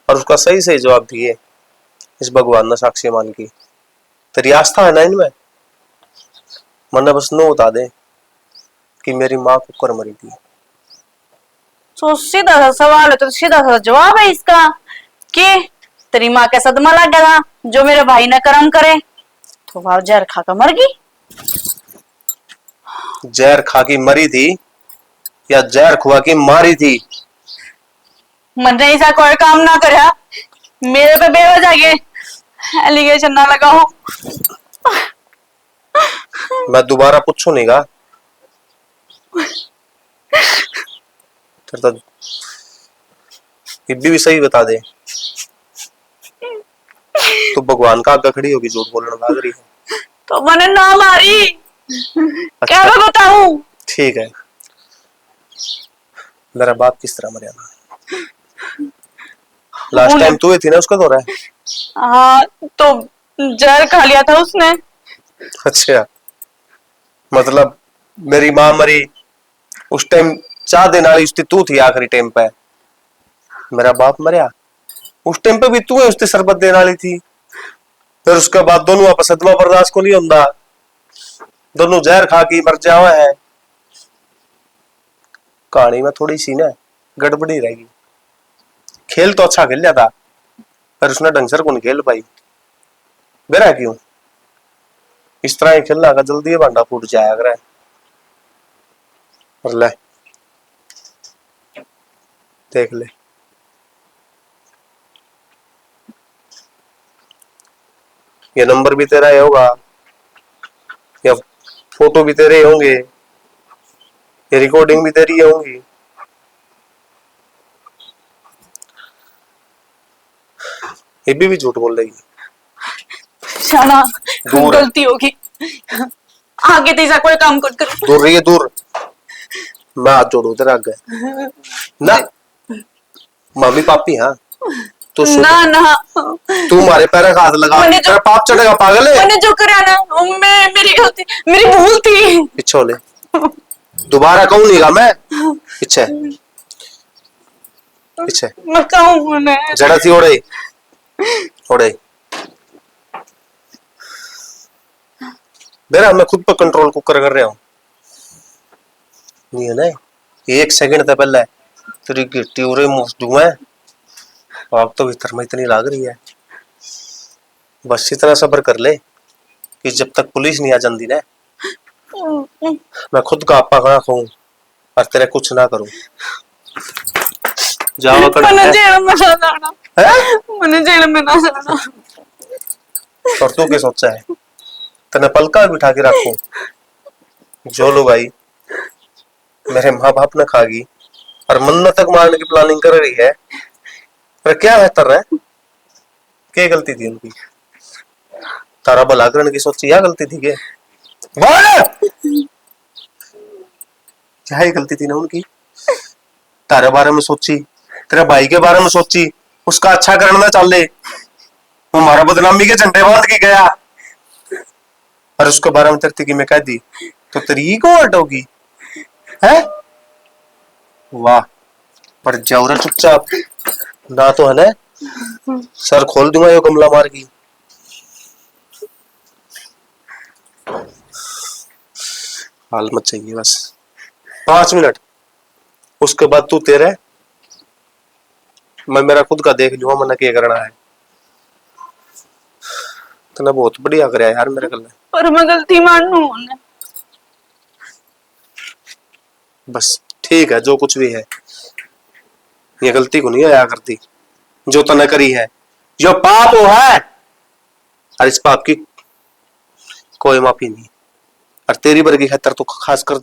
और उसका सही सही जवाब दिए, इस भगवान ने साक्षी मान की। तेरी आस्था है ना इनमें? मन्ने बस नो बता दे कि मेरी माँ कुकर मरी थी।
तो सीधा सा सवाल है तो सीधा सा जवाब है इसका कि तेरी माँ का सदमा लग गया जो मेरे भाई ने कर्म करे तो वह जहर खा कर मर गई।
जहर खा की मरी थी या जहर खुआ की मारी थी?
मैंने ऐसा कोई काम ना करा, मेरे पे बेवजह के एलिगेशन ना लगाओ।
मैं दोबारा पूछू नहीं गा तो भी सही बता दे। तो भगवान का आगे खड़ी होगी झूठ बोलने लग रही है
तो मैंने ना मारी।
अच्छा,
क्या मैं बताऊं?
ठीक है, मेरा बाप किस तरह मरा ना? लास्ट टाइम तू ही थी ना उसका दौरा है?
हाँ तो जहर खा लिया था उसने।
अच्छा, मतलब मेरी माँ मरी उस टाइम चाह देने वाली उसकी तू थी, आखिरी टाइम पे मेरा बाप मरिया उस टाइम पे भी तू है उसकी शरबत देने वाली थी। फिर उसके बाद दोनों आपस सदमा बर्दाश्त को नहीं होता, दोनों जहर खा के मर जावा है। कहानी में थोड़ी सी ना गड़बड़ी रहेगी। खेल तो अच्छा खेल लिया था पर उसने ढंग से कौन खेल पाई। बेरा क्यों इस तरह ही खेलना का जल्दी ये भांडा फूट जाया अगर है। और ले देख ले, ये नंबर भी तेरा ही होगा या फोटो भी तेरे ही होंगे, ये रिकॉर्डिंग भी तेरी ही होंगी। ये भी झूठ बोल रही
शाना
दूर है।
गलती होगी, आगे तो ऐसा कोई काम कर कर।
दूर रही है, दूर। मैं हाथ जोड़ू तेरे आगे ना, मम्मी पापी। हाँ तो
ना ना
तू हमारे पैर का हाथ लगा, तेरा पाप चढ़ेगा पागल है।
मैंने जो करा ना मेरी गलती, मेरी भूल थी।
पीछे ले, दोबारा कहूँ नहीं गा मैं। पीछे पीछे
मैं कहूँ मैंने
जड़ा थी ओढ़े ओढ़े। मेरा मैं खुद पर कंट्रोल को कर रहा हूँ नहीं है ना। एक सेकंड था पहले तेरी गिट्टी उरे मुंह है, आग तो भीतर में इतनी लाग रही है। बस इतना सब्र कर ले कि जब तक पुलिस नहीं आ जाती ना मैं खुद का आपा खाना खाऊं और तेरे कुछ ना करूं। जाओ कर
मैंने जेल में ना जाना, मैंने जेल में ना जाना।
और तू क्या सोचा है? तने पलका बिठा के रखो जो लो भाई मेरे माँ बाप ने खागी और मन्नत तक मारने की प्लानिंग कर रही है। पर क्या बेहतर है? क्या गलती थी उनकी? तारा भला करने की सोची या गलती थी के? बोल! क्या ही गलती थी ना उनकी? तारे बारे में सोची, तेरे भाई के बारे में सोची, उसका अच्छा करना चाले, वो हमारा बदनामी के झंडे बांध के गया और उसके बारे में तेरी की मैं कह दी तो तेरी को हट होगी है? वाह! पर जाओ चुपचाप ना तो है ना सर खोल दूंगा यो गमला मार की। हाल मत चाहिए बस 5 मिनट, उसके बाद तू तेरे मैं मेरा खुद का देख लूंगा मैंने क्या करना है। तूने बहुत बढ़िया कराया यार मेरे कल।
पर मैं गलती मानू ना।
बस ठीक है जो कुछ भी है ये गलती को नहीं आया करती जो तने करी है, जो पाप वो है और इस पाप की कोई माफी नहीं। और तेरी वर्गी खतर तो खासकर